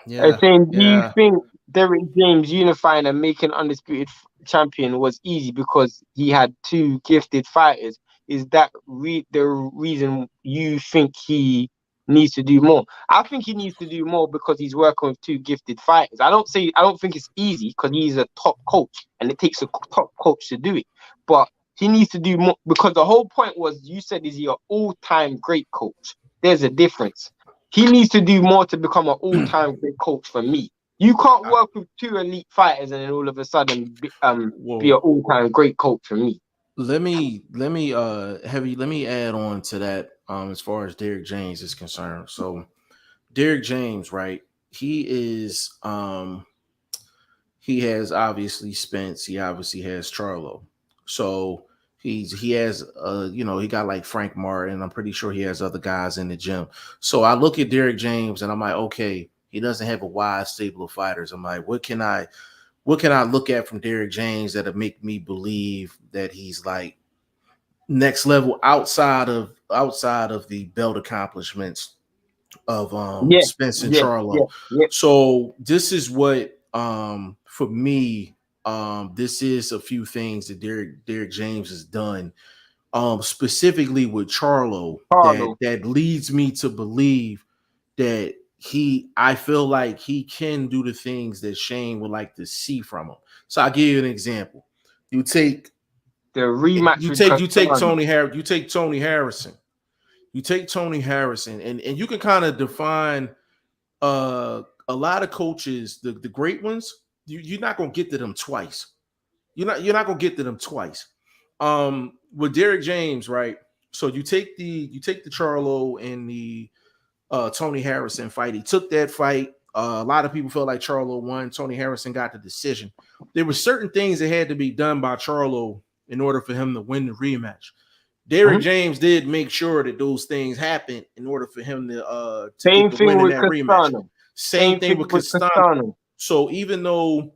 Yeah, Saying, do you yeah. think Derek James unifying and making undisputed champion was easy because he had two gifted fighters? Is that the reason you think he needs to do more? I think he needs to do more because he's working with two gifted fighters. I don't think it's easy because he's a top coach and it takes a top coach to do it. But he needs to do more because the whole point was you said is he an all-time great coach. There's a difference. He needs to do more to become an all-time great coach for me. You can't work with two elite fighters and then all of a sudden be an Well, all-time great coach for me. let me add on to that as far as Derek James is concerned. So Derek James, right? He is he has obviously Spence, he obviously has Charlo. So he has he got like Frank Martin. I'm pretty sure he has other guys in the gym. So I look at Derek James and I'm like, okay, he doesn't have a wide stable of fighters. I'm like, what can I look at from Derek James that'll make me believe that he's like next level outside of the belt accomplishments of Yeah, Spence and yeah, yeah, Charlo. yeah. So this is what for me this is a few things that Derek James has done specifically with Charlo Carlo. that leads me to believe that I feel like he can do the things that Shane would like to see from him. So I'll give you an example. You take The rematch with you take Castano. Tony Harrison. You take Tony Harrison and you can kind of define a lot of coaches, the great ones, you're not gonna get to them twice. You're not gonna get to them twice. With Derek James, right? So you take the Charlo and the Tony Harrison fight. He took that fight. A lot of people felt like Charlo won. Tony Harrison got the decision. There were certain things that had to be done by Charlo in order for him to win the rematch. Derek Mhm. James did make sure that those things happened in order for him to get Same the thing win in with that rematch. Castano. Same Same thing thing with with Castano. Castano. So even though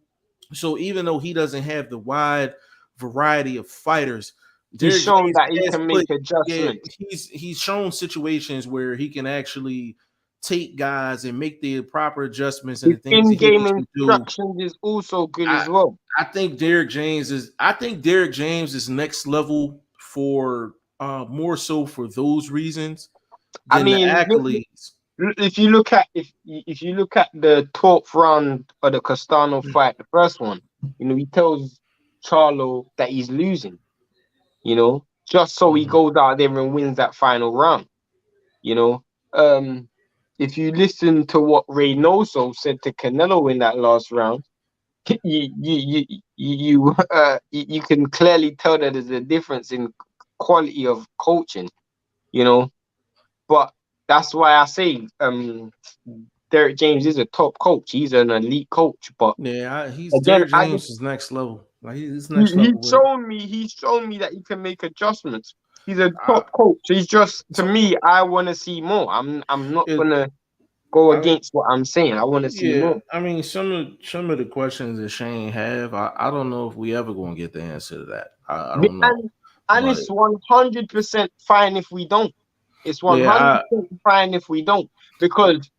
he doesn't have the wide variety of fighters, He's Derek shown James that he has can make put yeah, adjustments. he's shown situations where he can actually take guys and make the proper adjustments and His the things that he in-game needs to do. instructions is also good I as well. I think Derek James is next level for more so for those reasons I than the mean, accolades. if you look at the 12th round of the Castano fight, the first one, he tells Charlo that he's losing, just so he Mhm. goes out there and wins that final round. You know, um, if you listen to what Reynoso said to Canelo in that last round, you can clearly tell that there's a difference in quality of coaching. You know, But that's why I say Derek James is a top coach. He's an elite coach. But Yeah, he's again, Derek James is next level. Like he's next he's level with it. shown me that he can make adjustments. He's a I, top coach. He's just, to so me, I want to see more. I'm not it, gonna go I, against what I'm saying. I want to see yeah, more. I mean some of the questions that Shane have, I don't know if we ever gonna get the answer to that. I don't know, And but it's 100% fine if we don't. It's yeah, 100% fine if we don't. Because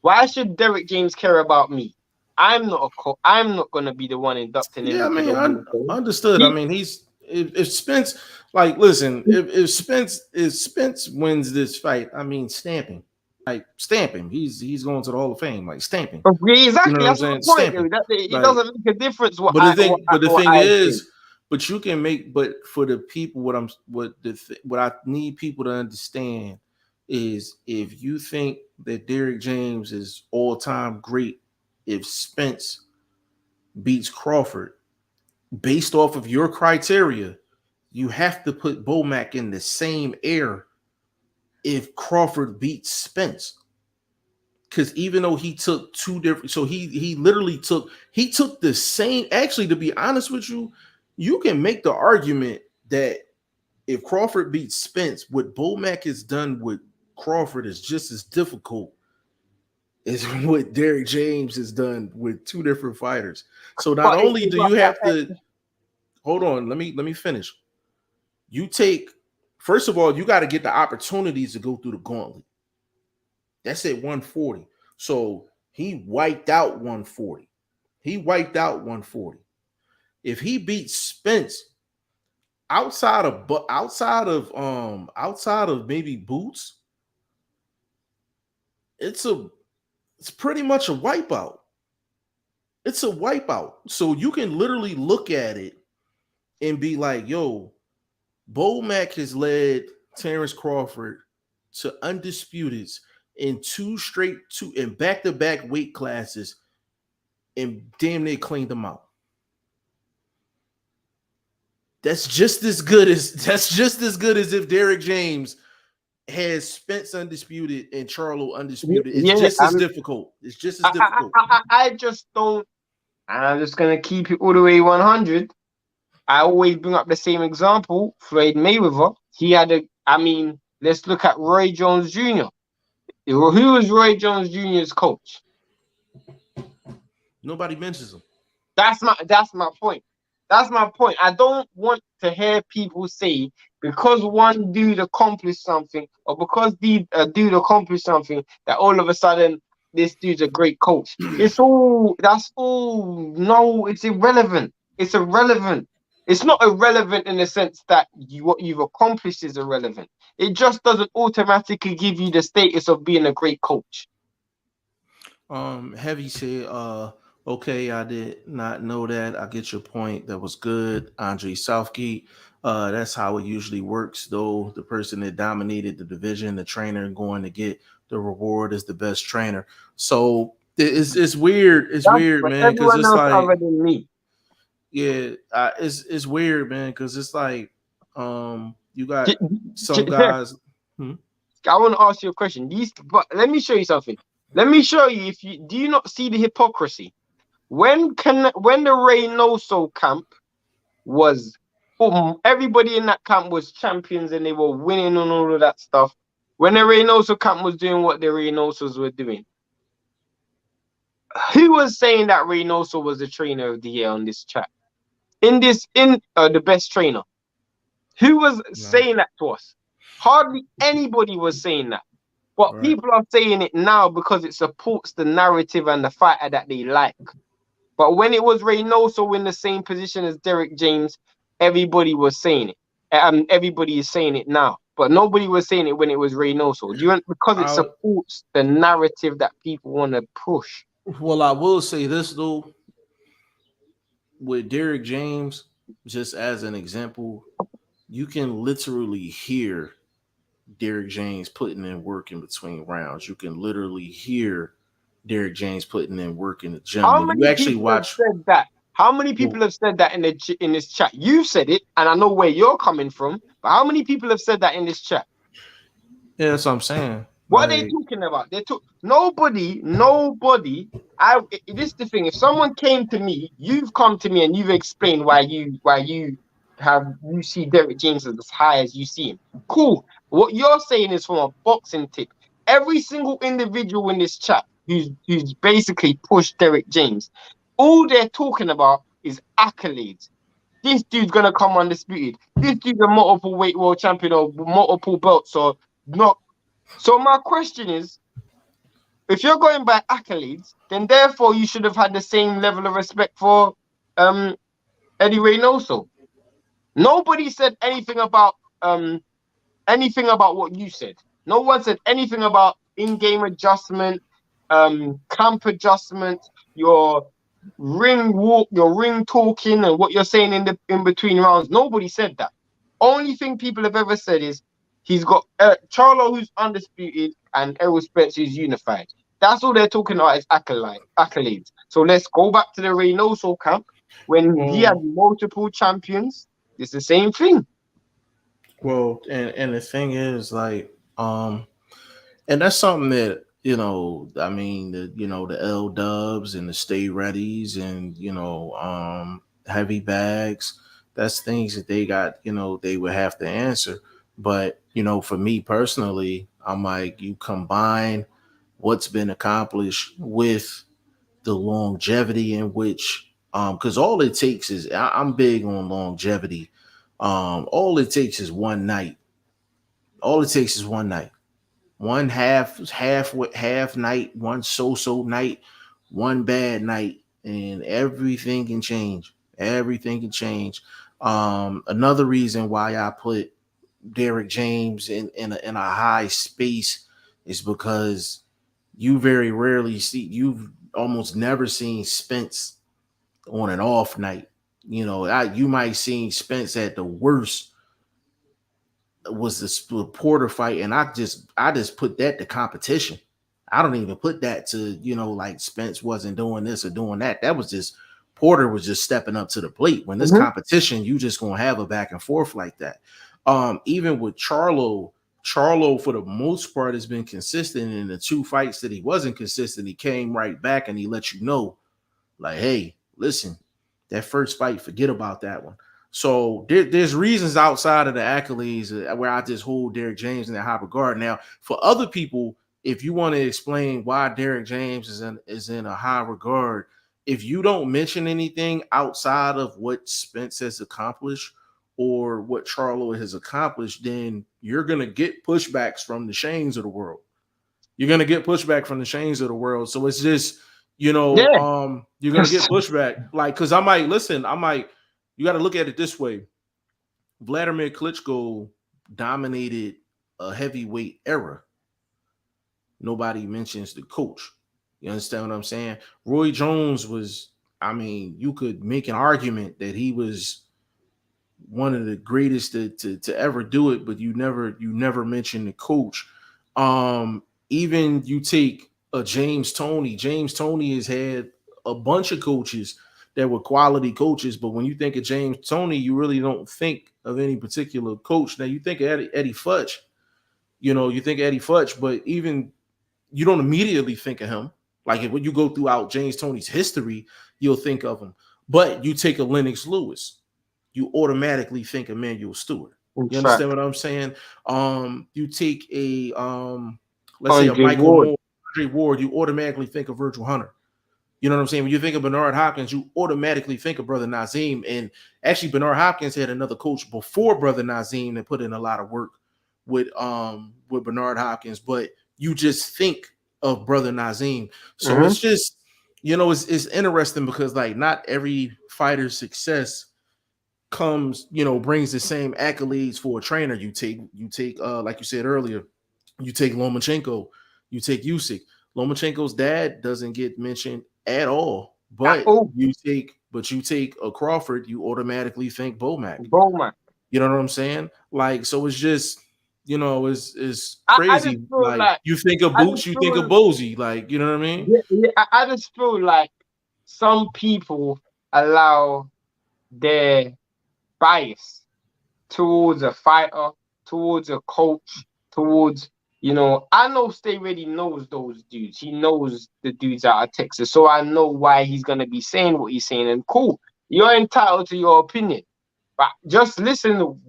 why should Derek James care about me? I'm not I'm not gonna be the one inducting him yeah, I into the mean, Hall of Fame. understood. I He, mean, he's if Spence, like, listen, if Spence wins this fight, I mean, stamp him, like stamp him. He's going to the Hall of Fame, like stamp him. You know exactly, what I'm that's my saying? point. Stamp him. That it Like, doesn't make a difference what but I what I, the what thing I say. is, but you can make, but for the people, what I need people to understand is if you think that Derek James is all time great, if Spence beats Crawford based off of your criteria, you have to put Bomac in the same air if Crawford beats Spence. Because even though he took two different, so he literally took the same. Actually, to be honest with you, you can make the argument that if Crawford beats Spence, what Bomac has done with Crawford is just as difficult as what Derek James has done with two different fighters. So not But only do you have to hold on, let me finish. You take, first of all, you got to get the opportunities to go through the gauntlet. That's at 140. So he wiped out 140. He wiped out 140. If he beats Spence outside of maybe Boots, it's pretty much a wipeout. It's a wipeout. So you can literally look at it and be like, yo, Bo Mack has led Terrence Crawford to undisputeds in in back-to-back weight classes and damn near cleaned them out. That's just as good as if Derek James has Spence undisputed and Charlo undisputed. It's yeah, just as difficult. It's just as difficult. I just don't. And I'm just gonna keep it all the way 100. I always bring up the same example. Floyd Mayweather. He had a. I mean, let's look at Roy Jones Jr. Who was Roy Jones Jr.'s coach? Nobody mentions him. That's my point. That's my point. I don't want to hear people say because one dude accomplished something or because the dude accomplished something that all of a sudden this dude's a great coach. That's all. No, it's irrelevant. It's irrelevant. It's not irrelevant in the sense that what you've accomplished is irrelevant. It just doesn't automatically give you the status of being a great coach. Heavy said, okay, I did not know that. I get your point. That was good. Andre Southgate. That's how it usually works, though. The person that dominated the division, the trainer, going to get the reward as the best trainer. So it's weird. It's That's weird, for man, because everyone it's else like, other than me. yeah, it's weird, man, because it's like, you got J- some Jeff, guys. I want to ask you a question. But let me show you something. Let me show you if you do you not see the hypocrisy? When the Reynoso camp was everybody in that camp was champions and they were winning and all of that stuff. When the Reynoso camp was doing what the Reynosos were doing, who was saying that Reynoso was the trainer of the year on this chat? In the best trainer. Who was No, saying that to us? Hardly anybody was saying that. But right. people are saying it now because it supports the narrative and the fighter that they like. But when it was Reynoso in the same position as Derek James, everybody was saying it. Everybody is saying it now. But nobody was saying it when it was Reynoso. Because it supports the narrative that people want to push. Well, I will say this though, with Derek James, just as an example, you can literally hear Derek James putting in work in between rounds. You can literally hear Derek James putting in work in the gym. How When you many actually people have watch, said that? How many well, people have said that in this chat? You said it, and I know where you're coming from. But how many people have said that in this chat? Yeah, that's what I'm saying. What are they Like, talking about? Nobody. This is the thing. If someone came to me, you've come to me and you've explained why you see Derek James as high as you see him. Cool. What you're saying is from a boxing tip. Every single individual in this chat who's basically pushed Derek James, all they're talking about is accolades. This dude's gonna come undisputed. This dude's a multiple weight world champion or multiple belts or not. So my question is, if you're going by accolades, then therefore you should have had the same level of respect for um Eddie Reynoso. Nobody said anything about what you said. No one said anything about in-game adjustment, camp adjustment, your ring walk, your ring talking, and what you're saying in between rounds. Nobody said that. Only thing people have ever said is he's got Charlo, who's undisputed, and Errol Spence, who's unified. That's all they're talking about is accolades. So let's go back to the Reynoso camp when he had multiple champions. It's the same thing. well, and the thing is, like, and that's something that, I mean, the L Dubs and the Stay Readies and heavy bags. That's things that they got. They would have to answer. But for me personally, I'm like, you combine what's been accomplished with the longevity in which, because all it takes is, I'm big on longevity. All it takes is one night. All it takes is one night, one half night, one so night, one bad night, and everything can change. Everything can change. Another reason why I put Derek James in a high space is because you very rarely you've almost never seen Spence on an off night. You might seen Spence at the worst was the Porter fight, and I just put that to competition. I don't even put that to like Spence wasn't doing this or doing that. That was just Porter was just stepping up to the plate. When this competition, you just gonna have a back and forth like that. Even with Charlo for the most part has been consistent. In the two fights that he wasn't consistent, he came right back and he let you know, like, hey, listen, that first fight, forget about that one. So there's reasons outside of the accolades where I just hold Derek James in that high regard. Now, for other people, if you want to explain why Derek James is in a high regard, if you don't mention anything outside of what Spence has accomplished or what Charlo has accomplished, then you're gonna get pushbacks from the Shanes of the world. You're gonna get pushback from the Shanes of the world. So it's just Yeah. you're gonna get pushback. Like, cause I might, you got to look at it this way. Vladimir Klitschko dominated a heavyweight era. Nobody mentions the coach. You understand what I'm saying? Roy Jones was, I mean, you could make an argument that he was one of the greatest to ever do it, but you never mention the coach. Even you take a James Toney. James Toney has had a bunch of coaches that were quality coaches, but when you think of James Toney, you really don't think of any particular coach. Now you think of Eddie Futch, you think of Eddie Futch, but even you don't immediately think of him. Like when you go throughout James Toney's history, you'll think of him. But you take a Lennox Lewis, you automatically think of Manuel Stewart. You understand what I'm saying? You take a let's say a Michael Moore, Andre Ward, you automatically think of Virgil Hunter. You know what I'm saying? When you think of Bernard Hopkins, you automatically think of Brother Nazim. And actually, Bernard Hopkins had another coach before Brother Nazim that put in a lot of work with Bernard Hopkins, but you just think of Brother Nazim. So it's just, it's interesting because like not every fighter's success comes, brings the same accolades for a trainer. You take like you said earlier, you take Lomachenko, you take Usyk. Lomachenko's dad doesn't get mentioned at all, but you take a Crawford, you automatically think Bomac. You know what I'm saying? Like, so it's just, it's crazy. Like you think of Boots, you think of Bozy. Like, you know what I mean? I just feel like some people allow their bias towards a fighter, towards a coach, towards You know, I know Stay Ready knows those dudes. He knows the dudes out of Texas. So I know why he's gonna be saying what he's saying. And cool, you're entitled to your opinion. But just listen to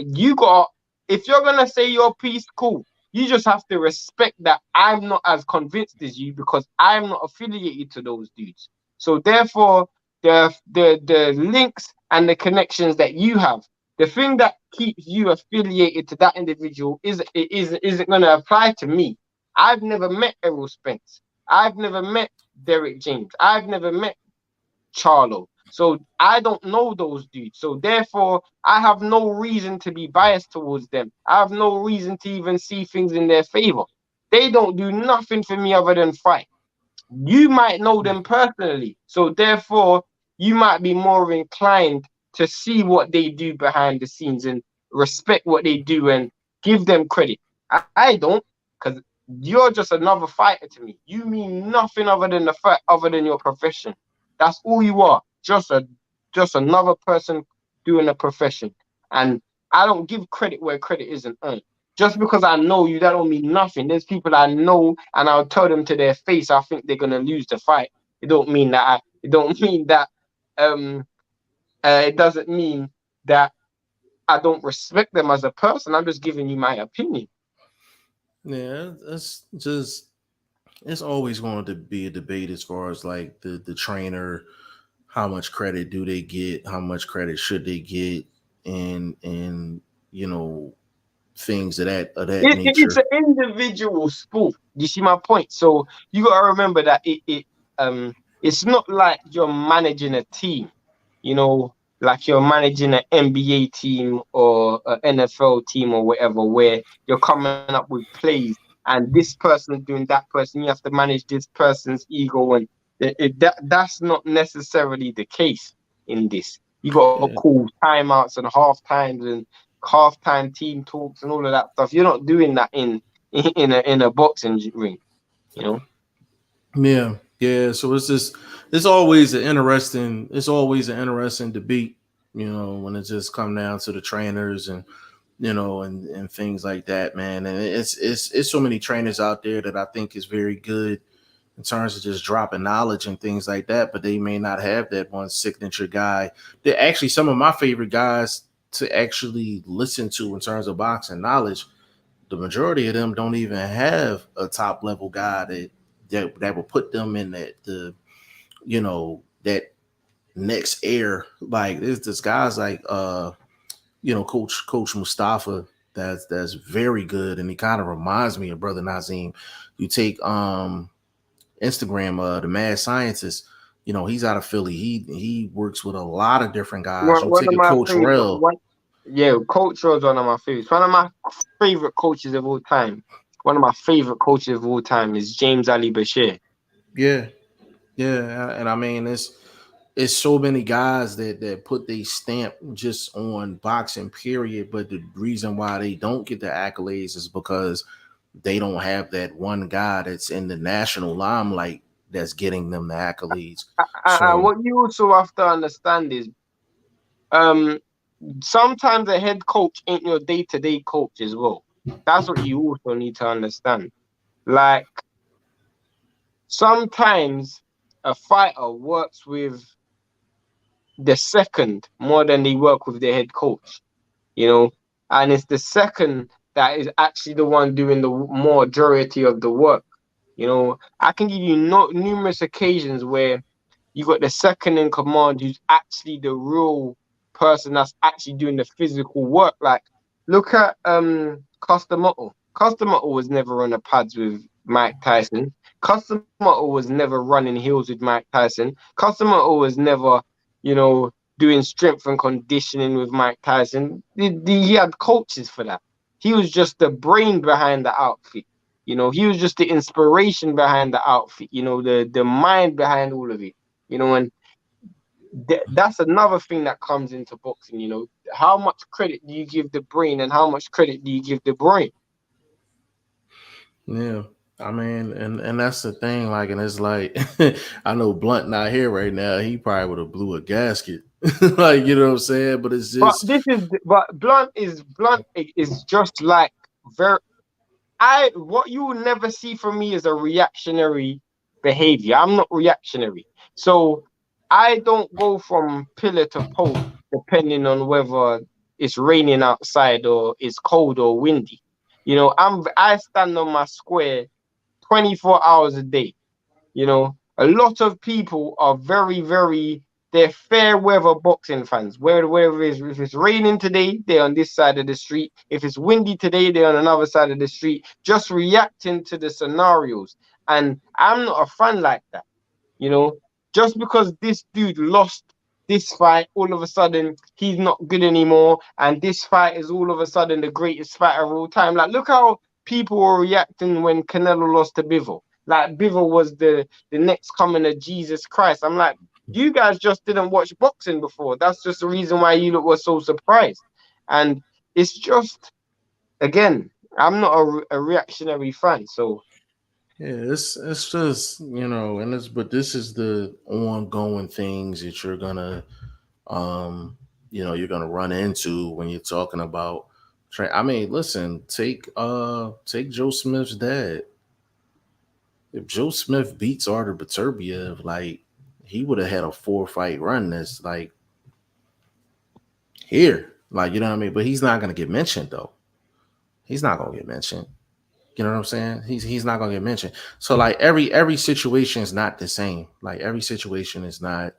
you got if you're gonna say your piece, cool. You just have to respect that I'm not as convinced as you because I'm not affiliated to those dudes. So therefore, the links and the connections that you have, the thing that keeps you affiliated to that individual isn't gonna apply to me. I've never met Errol Spence. I've never met Derek James. I've never met Charlo. So I don't know those dudes. So therefore, I have no reason to be biased towards them. I have no reason to even see things in their favor. They don't do nothing for me other than fight. You might know them personally. So therefore, you might be more inclined to see what they do behind the scenes and respect what they do and give them credit. I don't, because you're just another fighter to me. You mean nothing other than the fight, other than your profession. That's all you are. Just another person doing a profession. And I don't give credit where credit isn't earned. Just because I know you, that don't mean nothing. There's people I know, and I'll tell them to their face, I think they're gonna lose the fight. It don't mean that. It don't mean that. It doesn't mean that I don't respect them as a person. I'm just giving you my opinion. Yeah, it's always going to be a debate as far as like the trainer, how much credit do they get, how much credit should they get, and you know things of that It's nature. an individual sport. You see my point? So you gotta remember that it's not like you're managing a team, you know, like you're managing an NBA team or an NFL team or whatever, where you're coming up with plays and this person doing that person, you have to manage this person's ego, and that's not necessarily the case in this. You got to Yeah, call timeouts and half times and halftime team talks and all of that stuff. You're not doing that in a boxing ring, you know. yeah. So it's always an interesting debate, you know, when it just come down to the trainers and and things like that, man. And it's so many trainers out there that I think is very good in terms of just dropping knowledge and things like that, but they may not have that one signature guy. They're actually some of my favorite guys to actually listen to in terms of boxing knowledge. The majority of them don't even have a top level guy that will put them in that next air. Like this guy's like Coach Mustafa, that's very good, and he kind of reminds me of Brother Nazim. You take Instagram, the Mad Scientist, he's out of Philly. He works with a lot of different guys. You One take of a my Coach favorite, Rel. one, yeah, Coach was one of my favorites. One of my favorite coaches of all time. One of my favorite coaches of all time is James Ali Bashir. Yeah, yeah, and I mean it's so many guys that put their stamp just on boxing, period. But the reason why they don't get the accolades is because they don't have that one guy that's in the national limelight that's getting them the accolades. And So what you also have to understand is, um, sometimes a head coach ain't your day-to-day coach as well. That's what you also need to understand. Like sometimes a fighter works with the second more than they work with their head coach, you know, and it's the second that is actually the one doing the majority of the work. You know, I can give you numerous occasions where you got the second in command who's actually the real person that's actually doing the physical work. Like, look at Customoto. Customoto was never on the pads with Mike Tyson. Customoto was never running heels with Mike Tyson. Customoto was never, you know, doing strength and conditioning with Mike Tyson. He had coaches for that. He was just the brain behind the outfit. You know, he was just the inspiration behind the outfit. You know, the mind behind all of it. You know, and that's another thing that comes into boxing. You know, how much credit do you give the brain, and how much credit do you give the brain? yeah, I mean, and that's the thing. Like, and it's like, I know Blunt not here right now. He probably would have blew a gasket, like you know what I'm saying. But it's But just Blunt is just like very. what you will never see from me is a reactionary behavior. I'm not reactionary. So I don't go from pillar to post depending on whether it's raining outside or it's cold or windy. I stand on my square 24 hours a day. A lot of people are very, very, they're fair weather boxing fans. Where if it's raining today, they're on this side of the street. If it's windy today, they're on another side of the street, just reacting to the scenarios. And I'm not a fan like that. You know, just because this dude lost this fight, all of a sudden he's not good anymore, and this fight is all of a sudden the greatest fight of all time. Like, look how people were reacting when Canelo lost to Bivol. Like, Bivol was the next coming of Jesus Christ. I'm like, you guys just didn't watch boxing before. That's just the reason why you were so surprised. And it's just, again, I'm not a reactionary fan, so. Yeah, it's just but this is the ongoing things that um you're gonna run into when you're talking about. I mean, listen, take Joe Smith's dad. If Joe Smith beats Artur Beterbiev, like he would have had a 4 fight run. That's like here, like you know what I mean. But he's not gonna get mentioned though. He's not gonna get mentioned. You know what I'm saying? He's not gonna get mentioned. So like every situation is not the same. Like every situation is not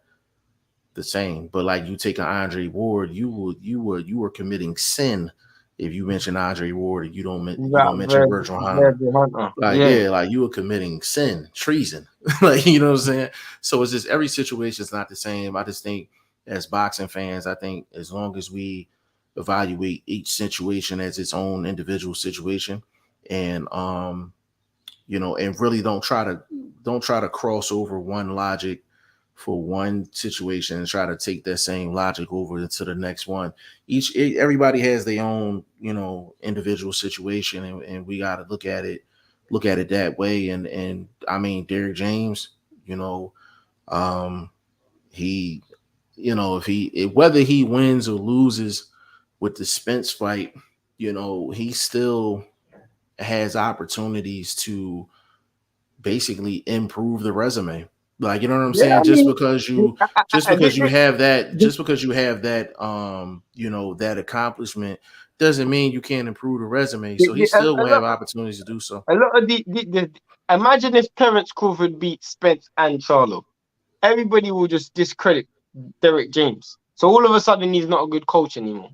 the same. But like you take an Andre Ward, you were committing sin if you mention Andre Ward and you don't mention Virgil Hunter. Like Yeah. yeah, like you were committing sin, treason. Like you know what I'm saying? So it's just every situation is not the same. I just think as boxing fans, I think as long as we evaluate each situation as its own individual situation and and really don't try to cross over one logic for one situation and try to take that same logic over into the next one. Everybody has their own individual situation, and we got to look at it that way. And I mean, Derrick James, um he whether he wins or loses with the Spence fight, he still has opportunities to basically improve the resume. Like, you know what I'm Yeah, saying? I Just mean, because you just I- because you thi- have that thi- just because you have that that accomplishment doesn't mean you can't improve the resume. So he still a will have lot, opportunities to do so. a lot of imagine if Terence Crawford beat Spence and Charlo. Everybody will just discredit Derek James. So all of a sudden, he's not a good coach anymore.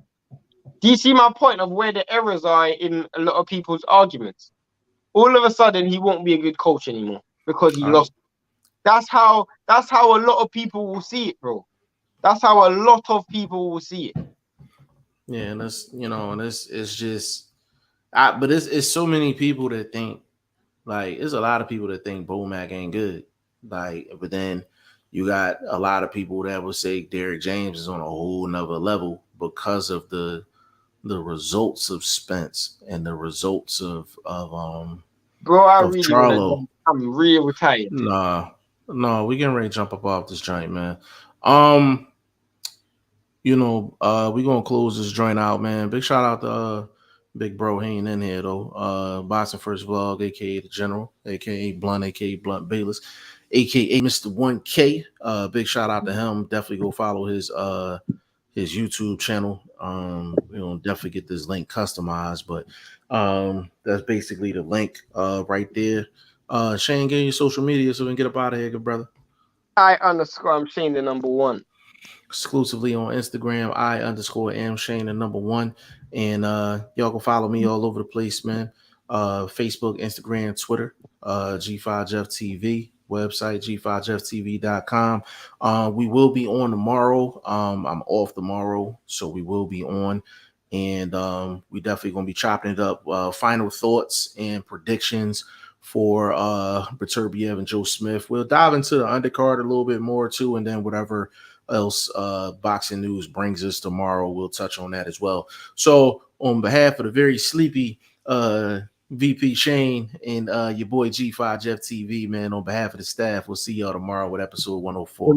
Do you see my point of where the errors are in a lot of people's arguments? All of a sudden, he won't be a good coach anymore because he All right. lost. That's how a lot of people will see it, bro. That's how a lot of people will see it. Yeah, and it's just but it's so many people that think like there's a lot of people that think Bomac ain't good. Like, but then you got a lot of people that will say Derrick James is on a whole nother level because of the results of Spence and the results Bro, I of really want to Charlo. jump. I'm real tired. Nah, no, we getting ready to jump up off this joint, man. Um, we gonna close this joint out, man. Big shout out to Big Bro, he ain't in here though. Boxing First Vlog, aka the General, aka Blunt, aka Blunt Bayless, aka Mr. 1K. Big shout out to him. Definitely go follow his YouTube channel. Definitely get this link customized, but that's basically the link right there. Shane, get your social media so we can get up out of here, good brother. I'm Shane the number one. Exclusively on Instagram, I_am Shane the number one. And y'all can follow me all over the place, man. Facebook, Instagram, Twitter, G5Jeff TV, website G5JeffTV.com. We will be on tomorrow. I'm off tomorrow, so we will be on. And we definitely gonna be chopping it up. Final thoughts and predictions for Beterbiev and Joe Smith. We'll dive into the undercard a little bit more too, and then whatever else boxing news brings us tomorrow, we'll touch on that as well. So on behalf of the very sleepy VP Shane and your boy G5 Jeff TV, man, on behalf of the staff, we'll see y'all tomorrow with episode 104.